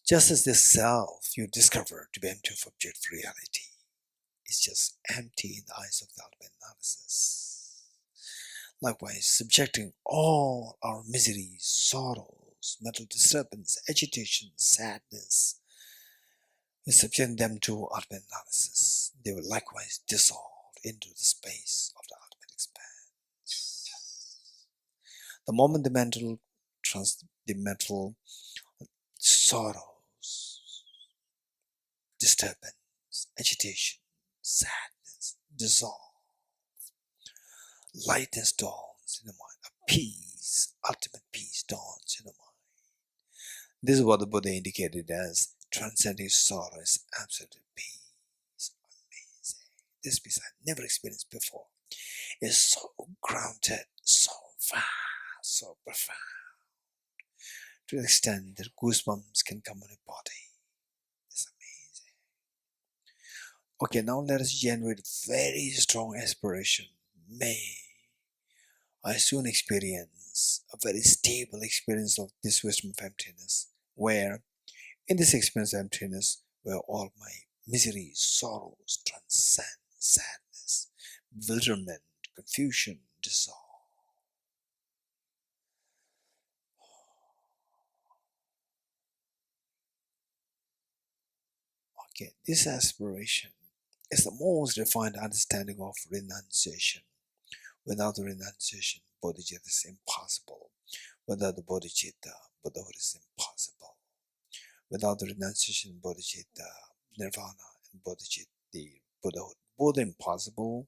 just as this self you discover to be empty of objective reality, it's just empty in the eyes of the ultimate analysis. Likewise, subjecting all our miseries, sorrows, mental disturbance, agitation, sadness, we subject them to ultimate analysis. They will likewise dissolve into the space of the ultimate expanse. The moment the mental sorrows, disturbance, agitation, sadness dissolve, lightness dawns in the mind, a peace, ultimate peace dawns in the mind. This is what the Buddha indicated as transcending sorrow is absolute peace. Amazing. This peace I've never experienced before. It's so grounded, so vast, so profound, to the extent that goosebumps can come on a body. It's amazing. Okay, now let us generate very strong aspiration. May I soon experience a very stable experience of this wisdom of emptiness, where in this experience of emptiness, where all my miseries, sorrows, transcend, sadness, bewilderment, confusion dissolve. Okay, this aspiration is the most refined understanding of renunciation. Without the renunciation, bodhicitta is impossible. Without the bodhicitta, Buddhahood is impossible. Without the renunciation, bodhicitta, nirvana, and bodhicitta, the Buddhahood, both impossible.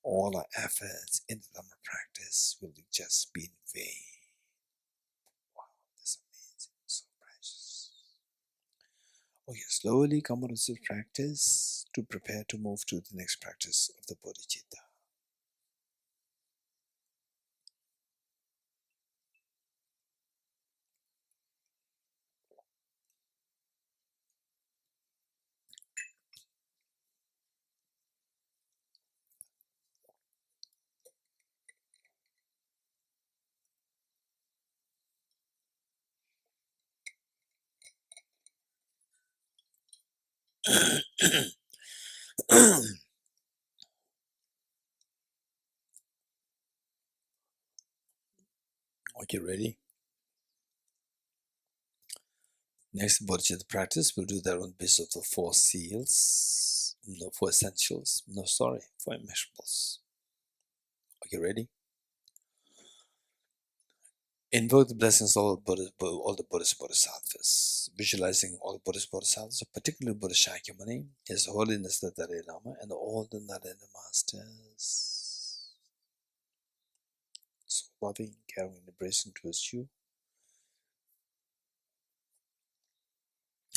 All our efforts in the Dhamma practice will just be in vain. Wow, that's amazing, so precious. Okay, slowly come out of this practice to prepare to move to the next practice of the bodhicitta. Okay, ready? Next bodhicitta practice, we'll do that on the basis of the 4 seals, no, 4 essentials, no, sorry, 4 immeasurables. Okay, ready? Invoke the blessings of all the Buddhist Bodhisattvas, visualizing all the Buddhist Bodhisattvas, particularly Buddha Shakyamuni, His Holiness the Dalai Lama, and all the Narayana Masters. So loving, caring, and embracing towards you.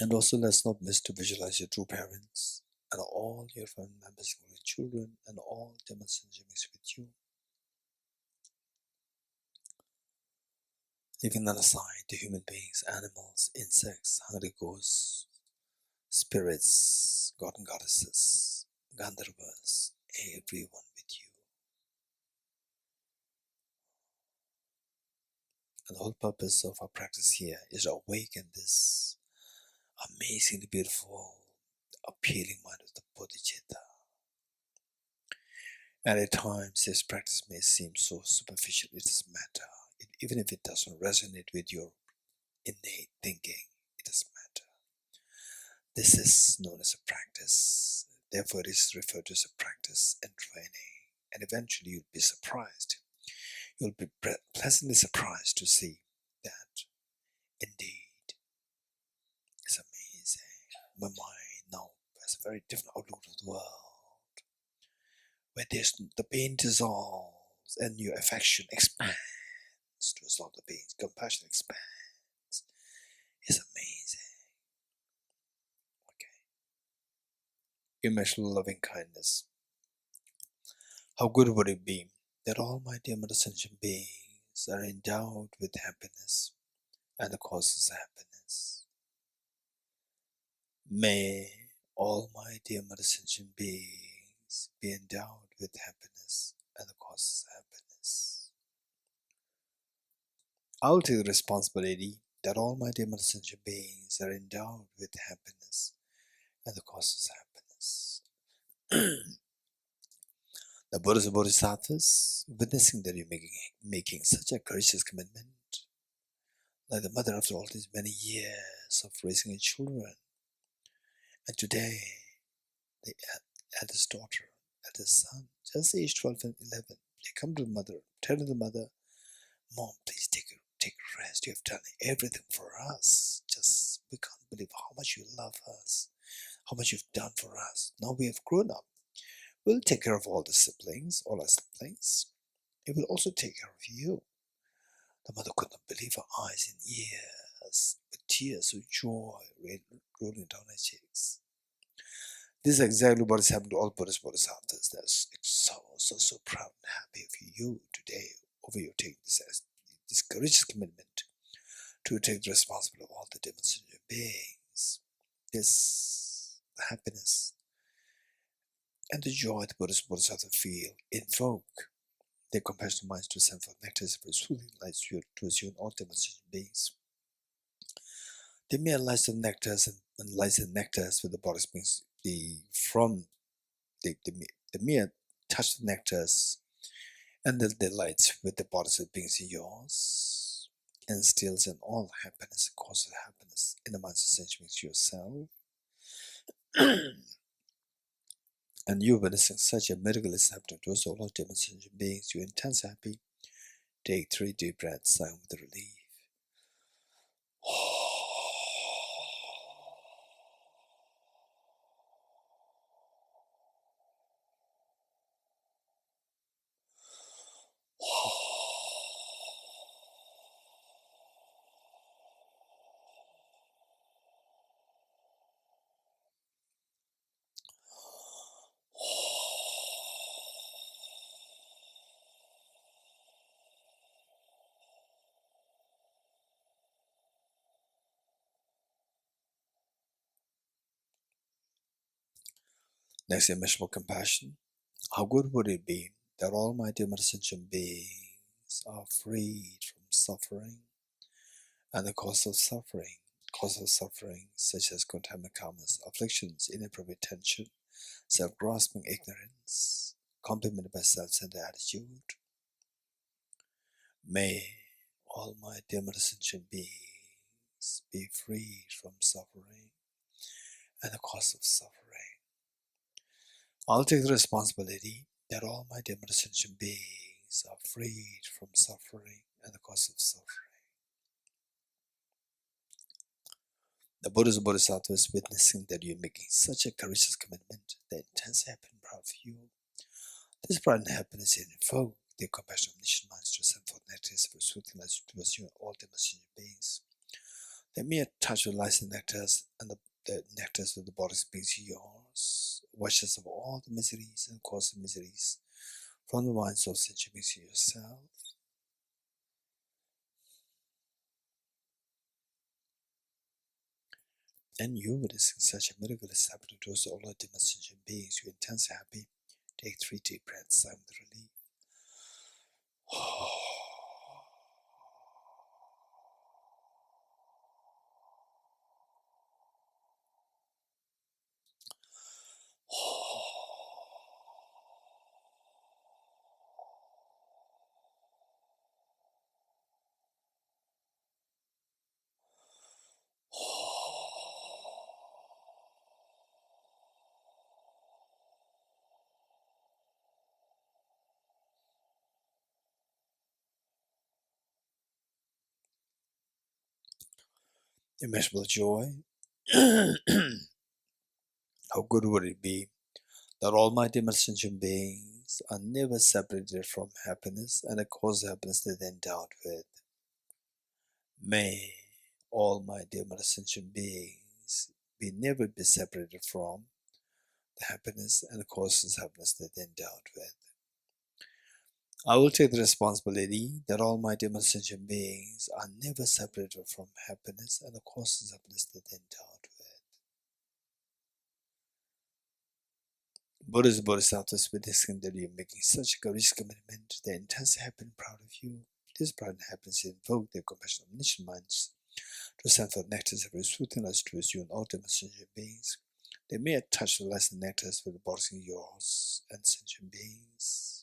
And also, let's not miss to visualize your true parents and all your family members, your children, and all demonstrations mixed with you. Leaving none aside the human beings, animals, insects, hungry ghosts, spirits, god and goddesses, Gandharvas, everyone with you. And the whole purpose of our practice here is to awaken this amazingly beautiful, appealing mind of the bodhicitta. And at times this practice may seem so superficial, it doesn't matter. Even if it doesn't resonate with your innate thinking, it doesn't matter. This is known as a practice. Therefore, it is referred to as a practice and training. And eventually you'll be surprised. You'll be pleasantly surprised to see that indeed it's amazing. My mind now has a very different outlook of the world, where the pain dissolves and your affection expands to resolve the pain. Compassion expands. It's amazing. Okay. Immeasurable loving kindness. How good would it be that all my dear sentient beings are endowed with happiness and the causes of happiness? May all my dear sentient beings be endowed with happiness and the causes of happiness. I'll take the responsibility that all my dear sentient beings are endowed with happiness and the causes of happiness. The Buddhas and Bodhisattvas, witnessing that you're making such a courageous commitment, like the mother after all these many years of raising her children, and today the eldest daughter, eldest son, just aged 12 and 11, they come to the mother, tell the mother, Mom, please take a rest. You have done everything for us. Just, we can't believe how much you love us, how much you've done for us. Now we have grown up. We'll take care of all our siblings. It will also take care of you. The mother could not believe her eyes and ears, with tears of joy rolling down her cheeks. This is exactly what has happened to all Buddhist Bodhisattvas. They're so proud and happy of you today over you taking this courageous commitment to take the responsibility of all the demonstrated beings. This happiness and the joy the Buddhist Bodhisattvas feel invoke their compassionate minds to send forth nectar for soothing light towards you and all demonstrated beings. The mere lights of nectars and lights and nectars with the Buddhist beings, the mere touch of nectars and the delights with the bodies of beings in yours instills in all happiness, causes happiness in the minds of sentient beings yourself. And you witnessing such a miracle is happening to us all demonstration beings, you're intense happy. Take 3 deep breaths, sigh with relief. Next, immeasurable compassion. How good would it be that all my dear sentient beings are freed from suffering and the cause of suffering such as contaminant karmas, afflictions, inappropriate tension, self-grasping ignorance, complemented by self-centered attitude. May all my dear sentient beings be freed from suffering and the cause of suffering. I'll take the responsibility that all my dear sentient beings are freed from suffering and the cause of suffering. The Buddhist Bodhisattva is witnessing that you're making such a courageous commitment, the intense happiness and proud of you. This pride and happiness invoke the compassion of omniscient minds to send forth nectars for soothing light towards you and all demonstrated beings. The mere touch of lights and nectars and the nectars of the Buddhist beings yours, washes of all the miseries and cause of miseries from the minds of sentient beings yourself. And you witnessing such a miracle is happening to us all our sentient beings. You're intensely happy. Take 3 deep breaths, sigh with relief. Immeasurable joy. How good would it be that all my sentient beings are never separated from happiness and the cause of happiness that they're endowed with. May all my sentient beings never be separated from the happiness and the causes of happiness that they're endowed with. I will take the responsibility that all my sentient beings are never separated from happiness and the causes of happiness that they're endowed with. Buddhist Bodhisattvas witnessing that you are making such a courageous commitment, they're intensely happy and proud of you. This pride and happiness invoke their compassionate omniscient minds to send forth nectars of soothing lights towards you and all sentient beings. They may touch the lights and nectars with the bodies in yours and sentient beings.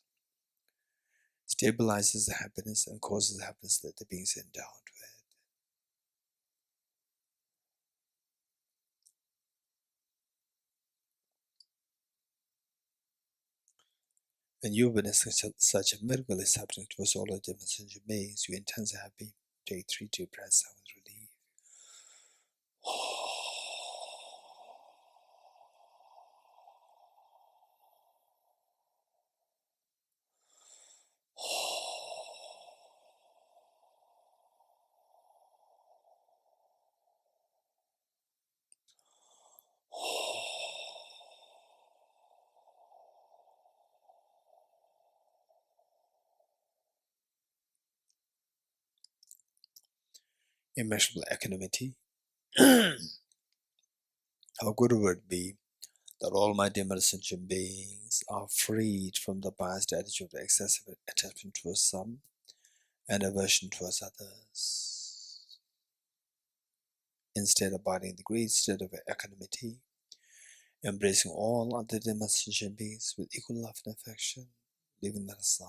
Stabilizes the happiness and causes the happiness that the beings are endowed with. And you witness such a miracle is happening to us all the different sentient beings. You intensely happy. Take 3 deep breaths out with relief. Immeasurable equanimity. How good would it be that all my dim sentient beings are freed from the biased attitude of excessive attachment towards some and aversion towards others, instead abiding in the great state of equanimity, embracing all other dim sentient beings with equal love and affection, leaving that aside.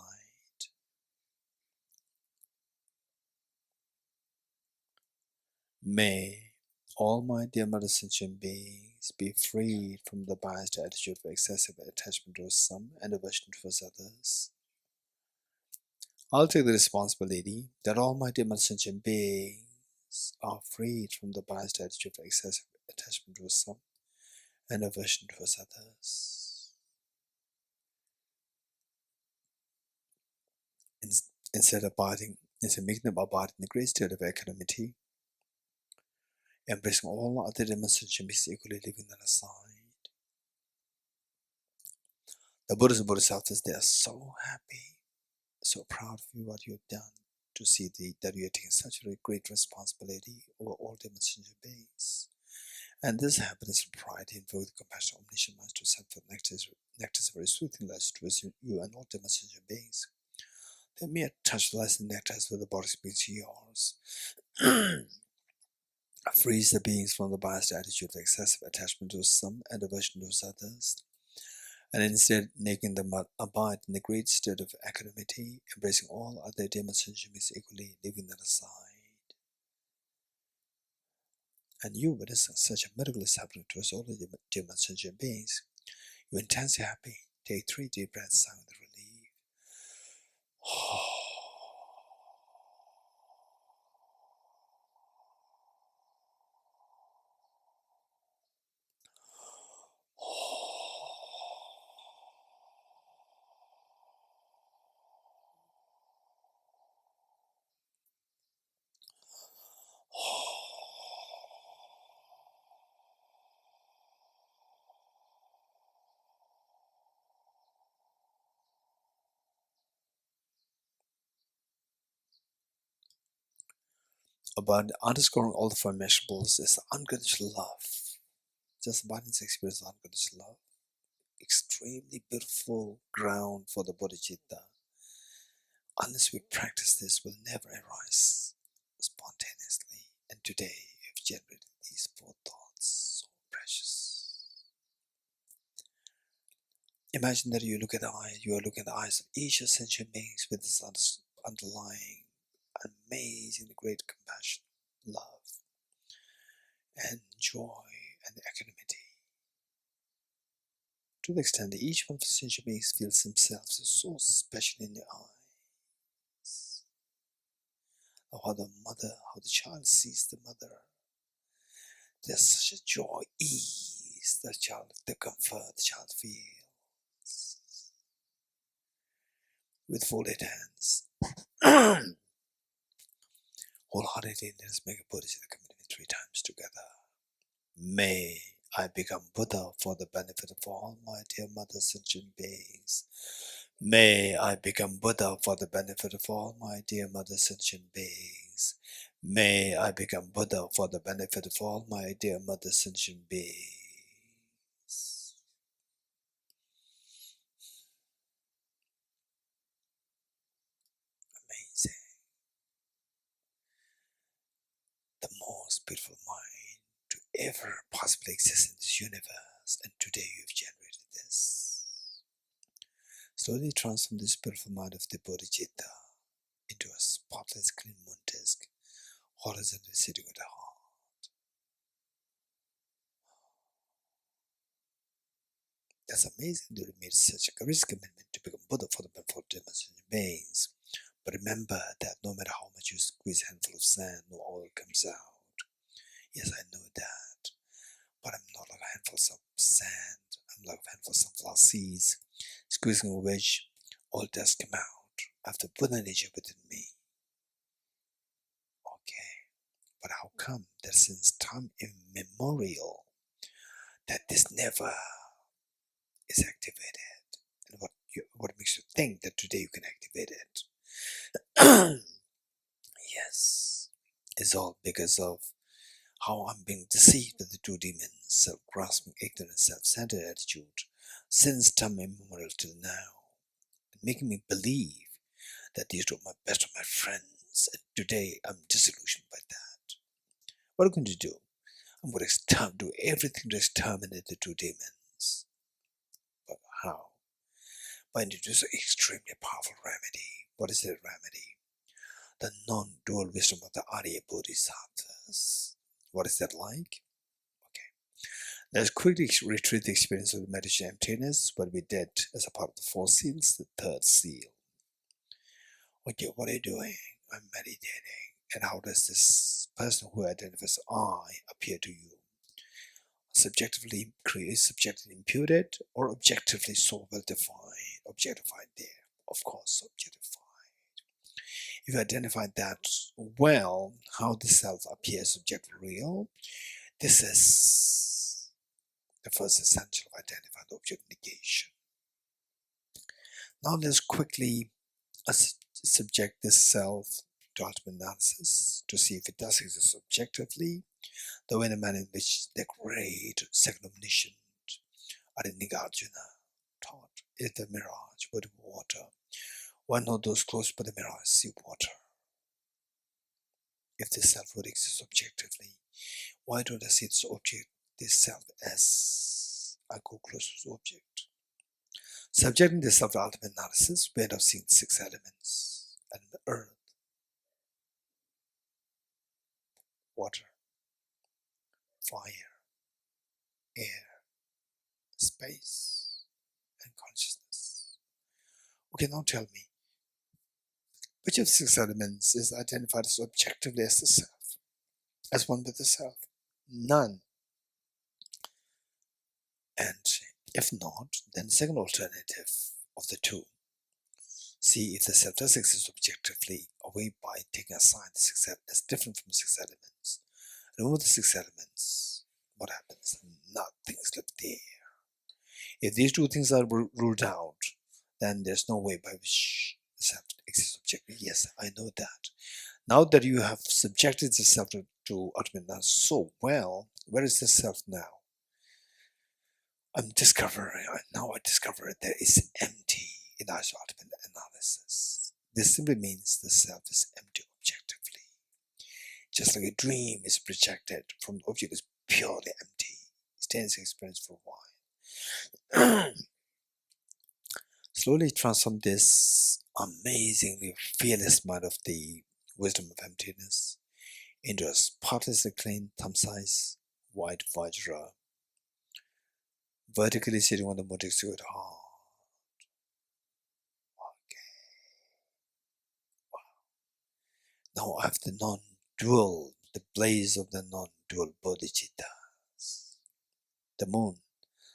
May all my dear sentient beings be freed from the biased attitude of excessive attachment towards some and aversion towards others. I'll take the responsibility that all my dear sentient beings are freed from the biased attitude of excessive attachment towards some and aversion towards others. Instead making them abide in the great state of equanimity, embracing all other sentient beings equally, leaving them aside. The Buddhas and Bodhisattvas, they are so happy, so proud of you, what you have done, to see that you are taking such a great responsibility over all sentient beings. And this happiness and pride invoke the compassion of omniscient minds to set forth nectar's very soothing lights towards you and all sentient beings. They mere touch lights and nectars with the body's beings yours. Frees the beings from the biased attitude of excessive attachment to some and aversion to others, and instead making them abide in the great state of equanimity, embracing all other sentient beings equally, leaving them aside. And you witness such a miracle is happening to us all the sentient beings. You're intensely happy. Take 3 deep breaths out with relief. About underscoring all the four immeasurables is unconditional love. Just about its experience of unconditional love. Extremely beautiful ground for the bodhicitta. Unless we practice this, will never arise spontaneously. And today you've generated these 4 thoughts, so precious. Imagine that you are looking at the eyes of each sentient beings with this underlying, amazing, great compassion, love, and joy and equanimity. To the extent that each one of the sentient beings feels themselves so special in your eyes. How the child sees the mother. There's such a joy, ease, the comfort the child feels. With folded hands. Wholeheartedly, let us make a Buddhist commitment 3 times together. May I become Buddha for the benefit of all my dear mother sentient beings. May I become Buddha for the benefit of all my dear mother sentient beings. May I become Buddha for the benefit of all my dear mother sentient beings. Amazing. The most beautiful mind to ever possibly exist in this universe, and today you have generated this. Slowly transform this beautiful mind of the bodhicitta into a spotless, clean moon disk, horizontally sitting at the heart. That's amazing that you made such a courageous commitment to become Buddha for the benefit of human beings. But remember that no matter how much you squeeze a handful of sand, no oil comes out. Yes, I know that. But I'm not like a handful of sand. I'm like a handful of sunflower seeds. Squeezing a wedge, all does come out. I have the Buddha nature within me. Okay. But how come that since time immemorial that this never is activated? And what makes you think that today you can activate it? Yes, it's all because of how I'm being deceived by the two demons, self-grasping, ignorant, self-centered attitude, since time immemorial till now, and making me believe that these two are my best of my friends, and today I'm disillusioned by that. What am I going to do? I'm going to do everything to exterminate the two demons. But how? By introducing an extremely powerful remedy. What is that remedy? The non-dual wisdom of the Arya Bodhisattvas. What is that like? Okay. Let's quickly retrieve the experience of the meditation emptiness, what we did as a part of the 4 seals, the 3rd seal. Okay, what are you doing? I'm meditating. And how does this person who identifies I appear to you? Subjectively imputed or objectively so well defined? Objectified there. Of course, objectified. If you identify that well, how the self appears objectively real, this is the first essential of identifying the object negation. Now let's quickly subject this self to ultimate analysis to see if it does exist objectively, the way in a manner in which the great second omniscient Arya Nagarjuna taught is the mirage with water. One of those close by the mirage see water. If this self would exist objectively, why don't I see this object, this self, as I go close to the object? Subjecting this self to ultimate analysis, we end up seeing 6 elements: and the earth, water, fire, air, space, and consciousness. Okay, now tell me, which of the 6 elements is identified as objectively as the self, as one with the self? None. And if not, then the second alternative of the two. See if the self does exist objectively, away by taking aside the 6 elements as different from the 6 elements. Remove the 6 elements, what happens? Nothing's left there. If these 2 things are ruled out, then there's no way by which the self exists objectively. Yes, I know that. Now that you have subjected the self to ultimate analysis so well, where is the self now? I discover that it's empty in our ultimate analysis. This simply means the self is empty objectively. Just like a dream is projected from the object is purely empty. Stays experience for a while. Slowly transform this amazingly fearless mind of the wisdom of emptiness into a spotlessly clean thumb-size white vajra, vertically sitting on the mudra heart. Okay. Wow. Now I have the non-dual, the blaze of the non-dual bodhicittas. The moon,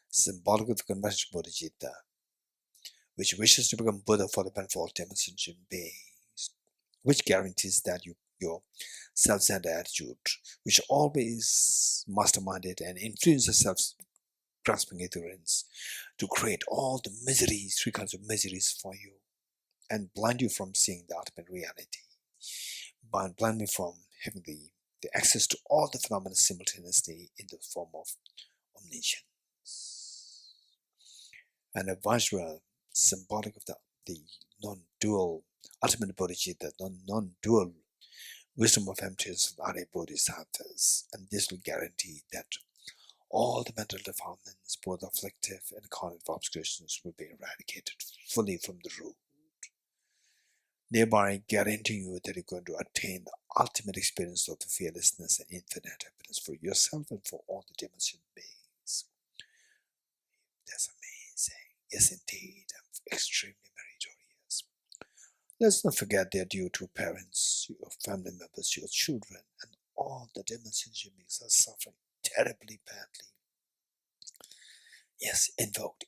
symbolic of the conventional bodhicitta, which wishes to become Buddha for the benefit of all sentient beings, which guarantees that your self-centered attitude, which always masterminded and influences self-grasping ignorance to create all the miseries, 3 kinds of miseries for you, and blind you from seeing the ultimate reality, blind me from having the access to all the phenomena simultaneously in the form of omniscience. And a Vajra, symbolic of the non-dual ultimate bodhicitta, non-dual wisdom of emptiness of the Arya Bodhisattvas, and this will guarantee that all the mental defilements, both afflictive and cognitive obscurations, will be eradicated fully from the root, thereby guaranteeing you that you're going to attain the ultimate experience of the fearlessness and infinite happiness for yourself and for all the dimension beings. That's amazing. Yes, indeed, I'm extremely meritorious. Let's not forget their due to parents, your family members, your children, and all the sentient beings are suffering terribly badly. Yes, invoked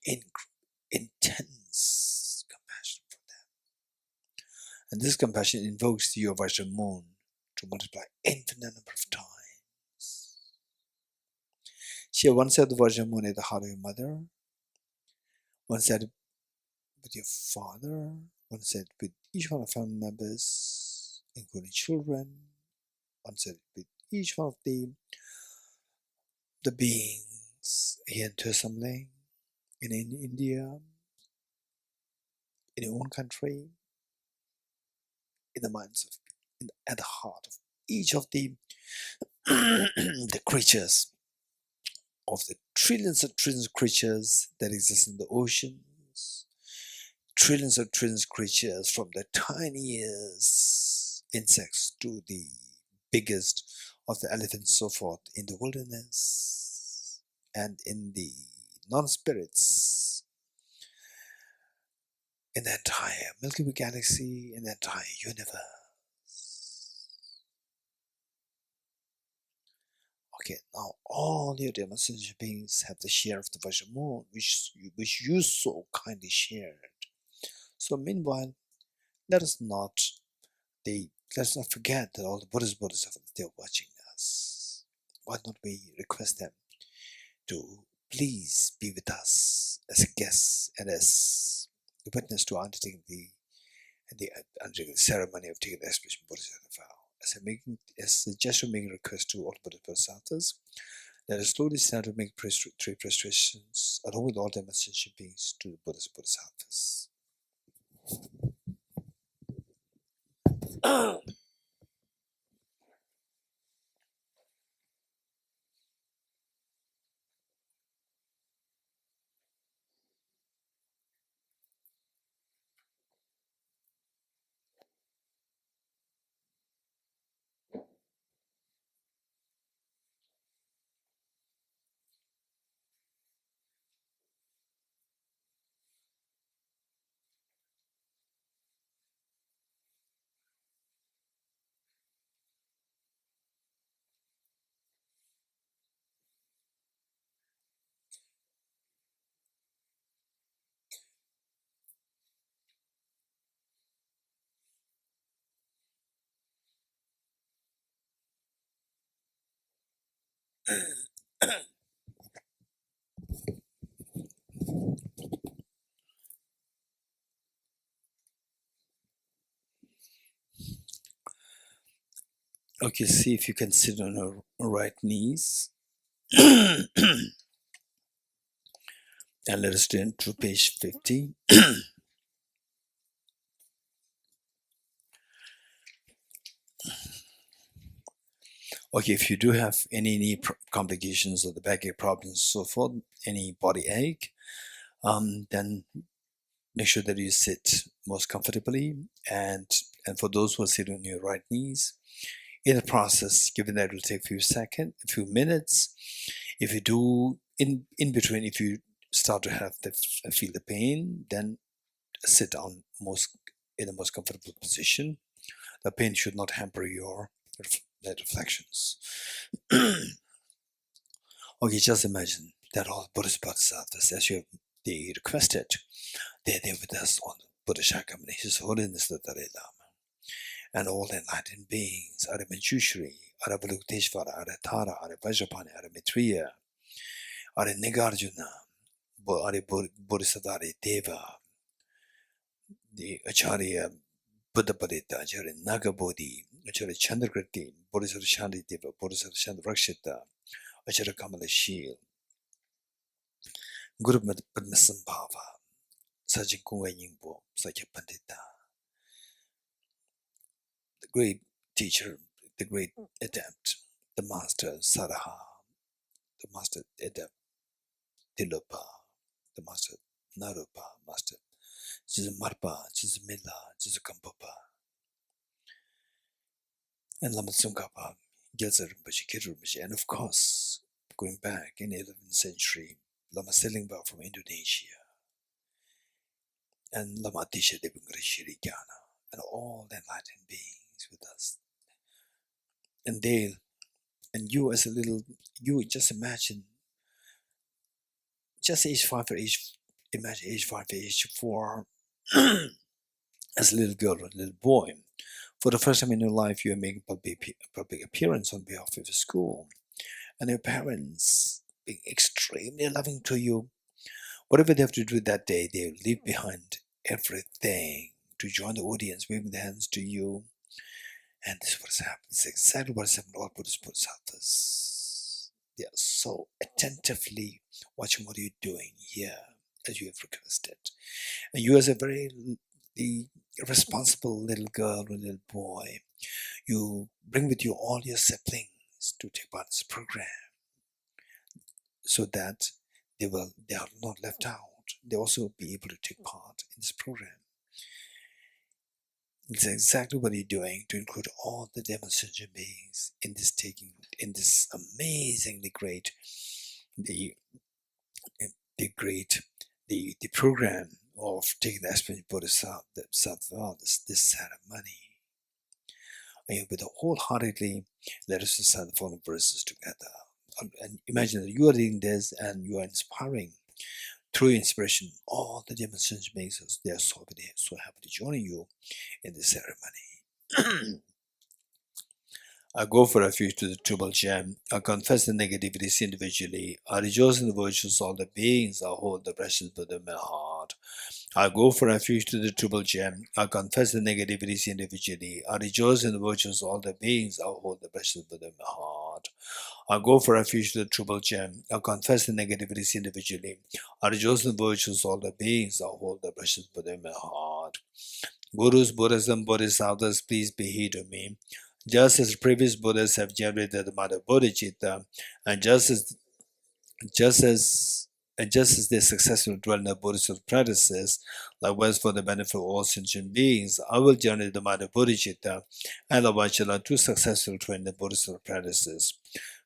intense compassion for them. And this compassion invokes your Vajra moon to multiply infinite number of times. Share one side of the Vajra moon at the heart of your mother, one side with your father, one side with each one of family members, including children, one side with each one of the beings here in Thosamling, in India, in your own country, in the minds of, at the heart of each of the the creatures, of the trillions of creatures that exist in the oceans, trillions of creatures from the tiniest insects to the biggest of the elephants, so forth, in the wilderness and in the non-spirits, in the entire Milky Way galaxy, in the entire universe. Okay, now all your sentient beings have the share of the Vajra moon, which you so kindly shared. So meanwhile, let's not forget that all the Bodhisattvas, they're watching us. Why not we request them to please be with us as a guest and as a witness to undertaking the ceremony of taking the expression Bodhisattva vow. As a gesture of making request to all the Bodhisattvas, let us slowly start to make three prostrations along with all the sentient beings to the Bodhisattvas. Okay, see if you can sit on your right knees. And let us turn to page 50. Okay, if you do have any knee complications or the backache problems, so forth, any body ache, then make sure that you sit most comfortably. And for those who are sitting on your right knees, in the process, given that it will take a few minutes, if you do in between, if you start to have feel the pain, then sit down in the most comfortable position. The pain should not hamper your reflections. Okay, just imagine that all Buddhist Bodhisattvas, as they requested, they're there with us on Buddha Shakyamuni, His Holiness the Dalai Lama, and all enlightened beings, Arya Manjushri, Arya Balukiteshvara, Arya Tara, Arya Vajrapani, Arya Maitreya, Arya Nagarjuna, Arya Bodhisattva Deva, the Acharya Buddha Padita, Acharya Nagabodhi, Acharya Chandrakriti, Bodhisattva Shanti Deva, Bodhisattva Chandrakshita, Acharya Kamalashil, Guru Padmasambhava, Sajin Kungwa Yingpo, Sakya Pandita, the great teacher, the great adept, the master Saraha, the master adept Tilopa, the master Narupa, master Chizumarpa, Chizumila, Chizukampapa, and Lama Tsongkhapa, Gyaltsen Rinpoche, Khyentse Rinpoche, and of course, going back in the 11th century, Lama Selingpa from Indonesia, and Lama Disha Devangara and all the enlightened beings with us. And you as a little, you just imagine, just age 5 or imagine age 5 or age 4, as a little girl or a little boy. For the first time in your life, you are making public appearance on behalf of your school, and your parents being extremely loving to you. Whatever they have to do that day, they leave behind everything to join the audience, waving their hands to you. And this is what has happened. It's exactly what has happened to all Buddhist Bodhisattvas. They are so attentively watching what you're doing here, as you have requested. And you, as a very responsible little girl or little boy, you bring with you all your siblings to take part in this program, so that they are not left out. They also be able to take part in this program. It's exactly what you're doing to include all the demonstration beings in this amazingly great the program of taking the aspiring Bodhisattva, this ceremony. And with wholeheartedly let us recite the following verses together. And imagine that you are reading this and you are inspiring through inspiration all the demonstration beings. They are so happy to join you in this ceremony. I go for refuge to the Triple Gem. I confess the negativities individually. I rejoice in the virtues of all the beings. I hold the precious Buddha in my heart. I go for refuge to the Triple Gem. I confess the negativities individually. I rejoice in the virtues of all the beings. I hold the precious Buddha in my heart. I go for refuge to the Triple Gem. I confess the negativities individually. I rejoice in the virtues of all the beings. I hold the precious Buddha in my heart. Gurus, Buddhism, Bodhisattvas, please be here to me. Just as previous Buddhas have generated the Mother Bodhicitta, and just as they successfully dwell in the Buddhist practices, likewise for the benefit of all sentient beings, I will generate the Mother Bodhicitta, and Avachala to successfully train the Buddhist practices.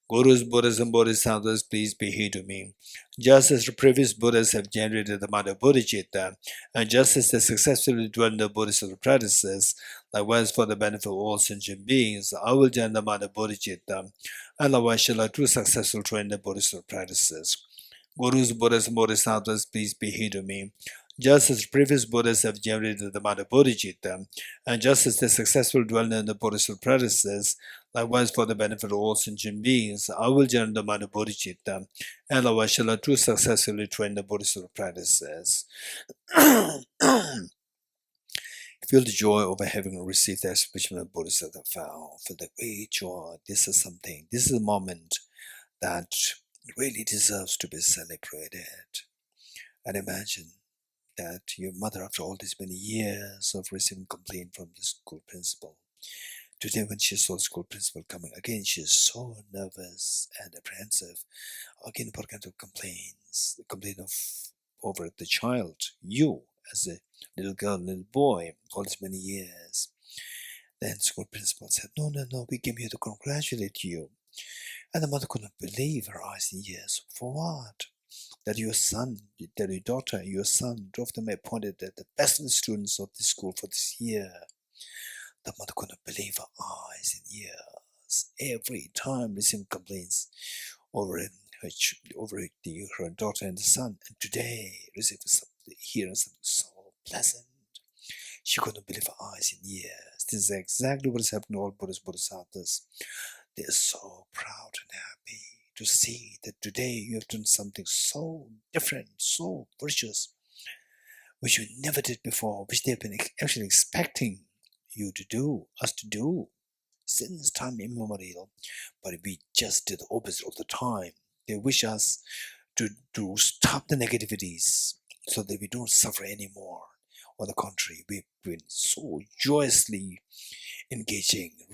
Gurus, Buddhism, Bodhisattvas, please be here to me. Just as the previous Buddhas have generated the Mother Bodhicitta, and just as they successfully dwell in the Buddhist practices, likewise for the benefit of all sentient beings, I will generate the Mother Bodhicitta, and Avachala to successfully train the Buddhist practices. Gurus, Buddhism, Bodhisattvas, please be here to me. Just as previous Buddhas have generated the Mother Bodhicitta, and just as they successfully dwell in the Buddhist practices, likewise for the benefit of all sentient beings, I will generate the Mother Bodhicitta, and Avachala to successfully train the Buddhist practices. Feel the joy over having received the aspiration of the Bodhisattva vow. Feel the great joy. This is a moment that really deserves to be celebrated. And imagine that your mother, after all these many years of receiving complaint from the school principal, today when she saw the school principal coming, again she is so nervous and apprehensive. Again, what kind of complaints? The complaint over the child, you as a little girl, little boy, all these many years. Then school principal said, no, we came here to congratulate you. And the mother could not believe her eyes and ears. For what? That your son, that your daughter, your son drove them appointed at the best of the students of the school for this year. The mother could not believe her eyes and ears. Every time receiving complaints over her daughter and the son, and today receiving hearing something so pleasant. She could not believe her eyes and ears. This is exactly what is happening to all Buddhist Bodhisattvas. They are so proud and happy to see that today you have done something so different, so virtuous, which you never did before, which they've been actually expecting you to do, us to do, since time immemorial. But we just did the opposite all the time. They wish us to stop the negativities so that we don't suffer anymore. On the contrary, we've been so joyously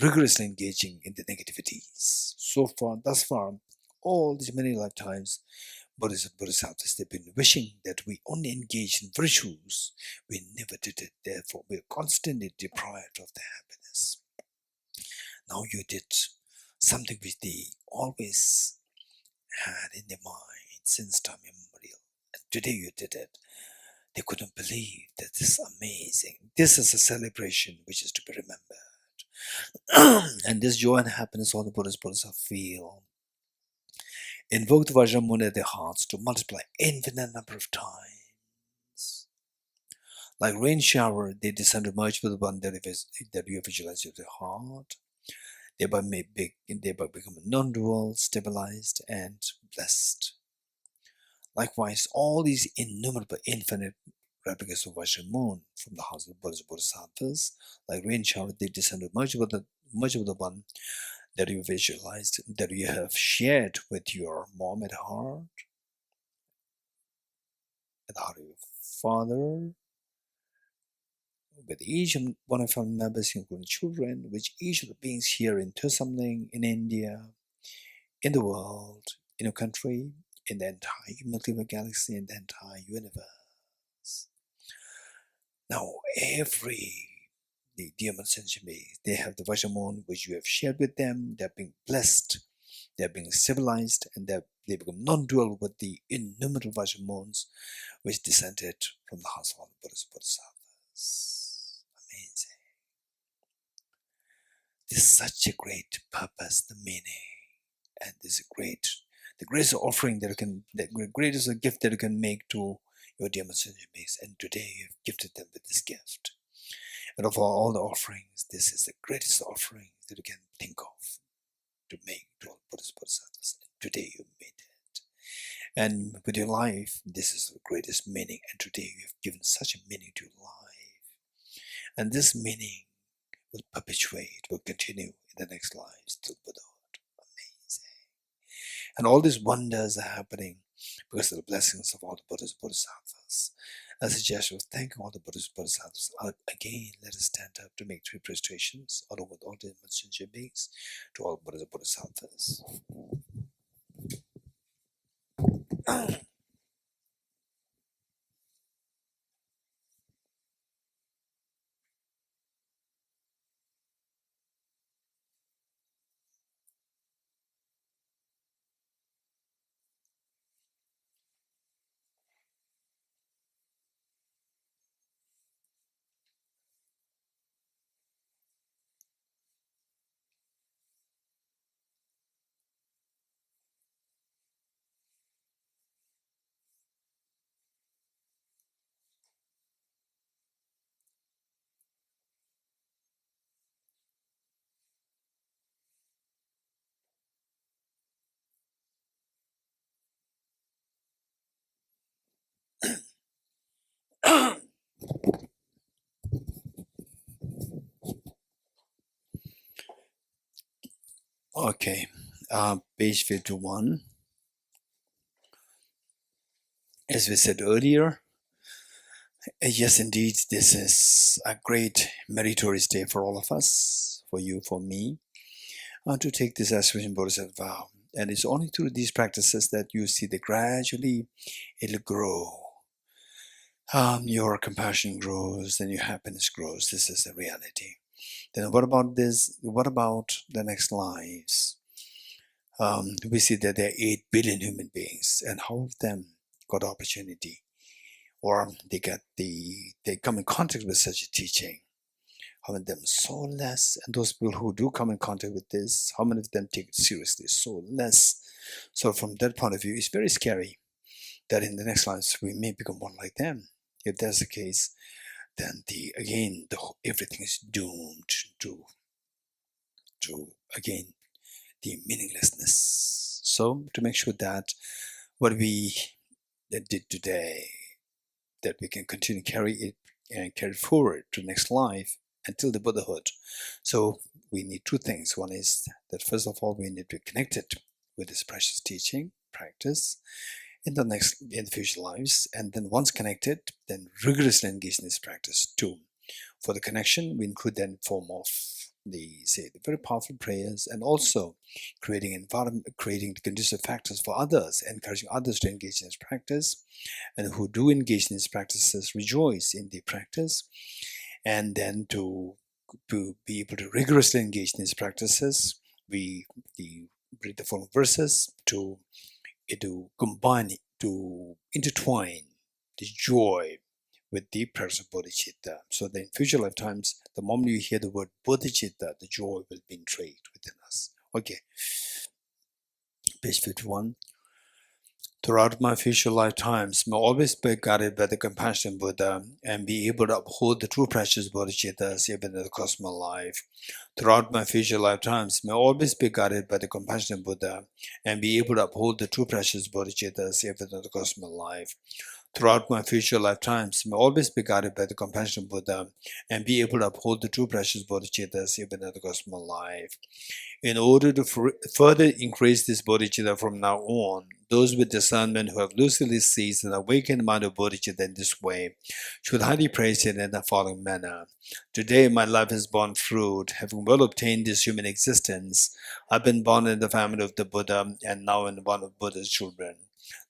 rigorously engaging in the negativities. So far, thus far, all these many lifetimes, Bodhisattvas, they've been wishing that we only engage in virtues. We never did it. Therefore, we are constantly deprived of the happiness. Now you did something which they always had in their mind since time immemorial. And today you did it. They couldn't believe that this is amazing. This is a celebration which is to be remembered. And this joy and happiness all the Buddhist Bodhisattvas feel invoke the Vajramuni in their hearts to multiply infinite number of times. Like rain shower, they descend to merge with the one that you visualize with your heart, thereby become non-dual, stabilized, and blessed. Likewise, all these innumerable infinite replicas of Vajramoon from the house of the Buddhist Bodhisattvas, like rain shower, they descend to merge with the one that you visualized, that you have shared with your mom at heart, at the heart of your father, with each one of our members, including children, with each of the beings here in Thosamling, in India, in the world, in a country, in the entire Milky Way galaxy, in the entire universe. Now, the dear sentient beings, they have the Vajramoon which you have shared with them. They're being blessed, they're being civilized, and they become non-dual with the innumerable Vajramoons which descended from the house of the Buddhist Bodhisattvas. Amazing. This is such a great purpose, the meaning, and this is the greatest offering that you can, the greatest gift that you can make to your dear sentient beings. And today you've gifted them with this gift. And of all the offerings, this is the greatest offering that you can think of to make to all Buddhist Bodhisattvas. Today you made it. And with your life, this is the greatest meaning. And today you have given such a meaning to your life. And this meaning will perpetuate, will continue in the next lives till Buddhahood. Amazing. And all these wonders are happening because of the blessings of all the Buddhist Bodhisattvas. As a gesture of thanking all the Buddhist Bodhisattvas, again, let us stand up to make 3 prostrations, along with all the sentient beings, to all Buddhist Bodhisattvas. Okay, page 51. As we said earlier, yes, indeed, this is a great meritorious day for all of us, for you, for me, to take this aspiration bodhisattva vow. And it's only through these practices that you see that gradually it'll grow. Your compassion grows, then your happiness grows. This is the reality. Then what about this? What about the next lives? We see that there are 8 billion human beings, and how of them got opportunity, or they come in contact with such a teaching. How many of them so less? And those people who do come in contact with this, how many of them take it seriously? So less. So from that point of view, it's very scary that in the next lives we may become one like them. If that's the case, then everything is doomed to again the meaninglessness. So to make sure that what we did today, that we can continue to carry it and carry it forward to next life until the Buddhahood. So we need 2 things. One is that first of all we need to be connected with this precious teaching, practice in the future lives, and then once connected, then rigorously engage in this practice too. For the connection, we include that in form of the very powerful prayers, and also creating the conducive factors for others, encouraging others to engage in this practice, and who do engage in these practices rejoice in the practice, and then to be able to rigorously engage in these practices, we read the following verses to combine, to intertwine the joy with deep practice of bodhicitta. So that in future lifetimes, the moment you hear the word bodhicitta, the joy will be intrigued within us. Okay, page 51. Throughout my future lifetimes, may always be guided by the compassionate Buddha and be able to uphold the true precious bodhicittas even in the cosmic life. Throughout my future lifetimes, may always be guided by the compassionate Buddha and be able to uphold the true precious bodhicittas even in the cosmic life. Throughout my future lifetimes, may always be guided by the compassionate Buddha and be able to uphold the true precious bodhicittas even in the cosmic life. In order to further increase this bodhicitta from now on, those with discernment who have lucidly seized and awakened the mind of bodhicitta in this way should highly praise it in the following manner. Today my life has borne fruit, having well obtained this human existence. I've been born in the family of the Buddha and now in one of Buddha's children.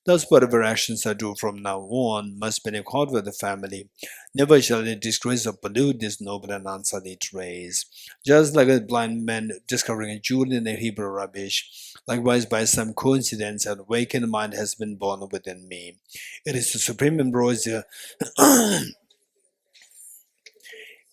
Thus, whatever actions I do from now on must be in accord with the family. Never shall it disgrace or pollute this noble and unsullied race. Just like a blind man discovering a jewel in a heap of rubbish, likewise by some coincidence an awakened mind has been born within me. It is the supreme ambrosia.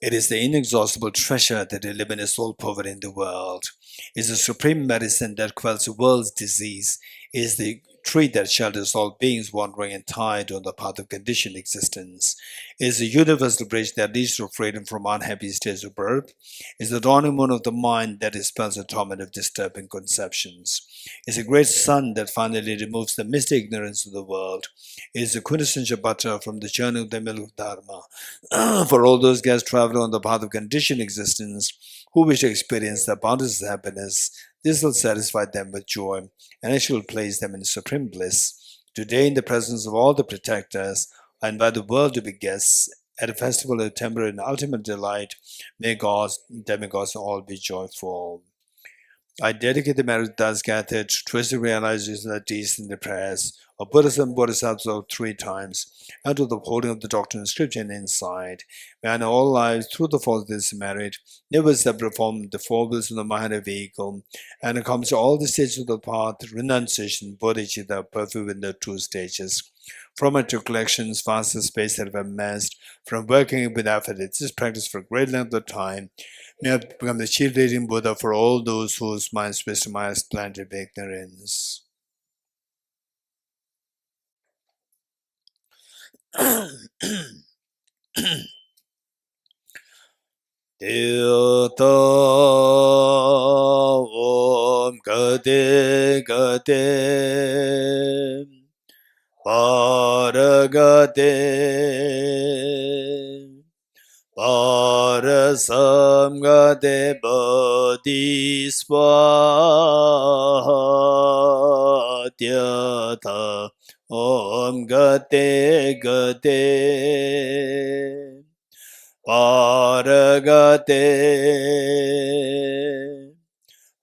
It is the inexhaustible treasure that eliminates all poverty in the world. It is the supreme medicine that quells the world's disease. It is the tree that shelters all beings wandering and tied on the path of conditioned existence. It is the universal bridge that leads to freedom from unhappy states of birth. It is the dawning moon of the mind that dispels the torment of disturbing conceptions. It is a great sun that finally removes the misty ignorance of the world. It is the quintessential butter from the churning of the milk of Dharma. For all those guests traveling on the path of conditioned existence who wish to experience the abundance of happiness, this will satisfy them with joy, and it shall place them in supreme bliss. Today, in the presence of all the protectors, I invite the world to be guests at a festival of temporary and ultimate delight. May gods, demigods, all be joyful. I dedicate the merit thus gathered to twisted realization of deeds in the prayers of Buddhas and Bodhisattvas 3 times, and to the upholding of the doctrine of scripture and insight. May I in all lives, through the force of this merit, never separate from the four wheels of the Mahana vehicle, and accomplish all the stages of the path, renunciation, bodhicitta, perfect in the 2 stages. From my recollections, vast the space that I've amassed, from working with effort, this practice for a great length of time, may I become the chief leading Buddha for all those whose minds wisdom has planted ignorance. Tilta Om Gade Gade Paragade Parasamgade Bodhisvatyata Om Gate Gate Paragate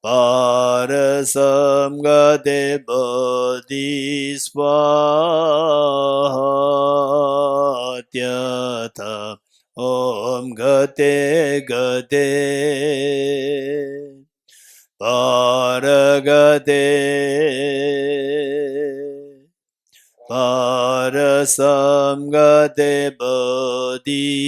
Parasamgade Bodhisvatyata Om Gate Gate Paragate Parasamgade Bodhisvaha.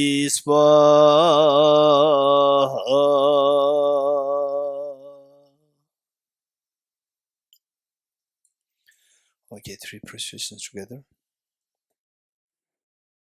Okay, 3 positions together.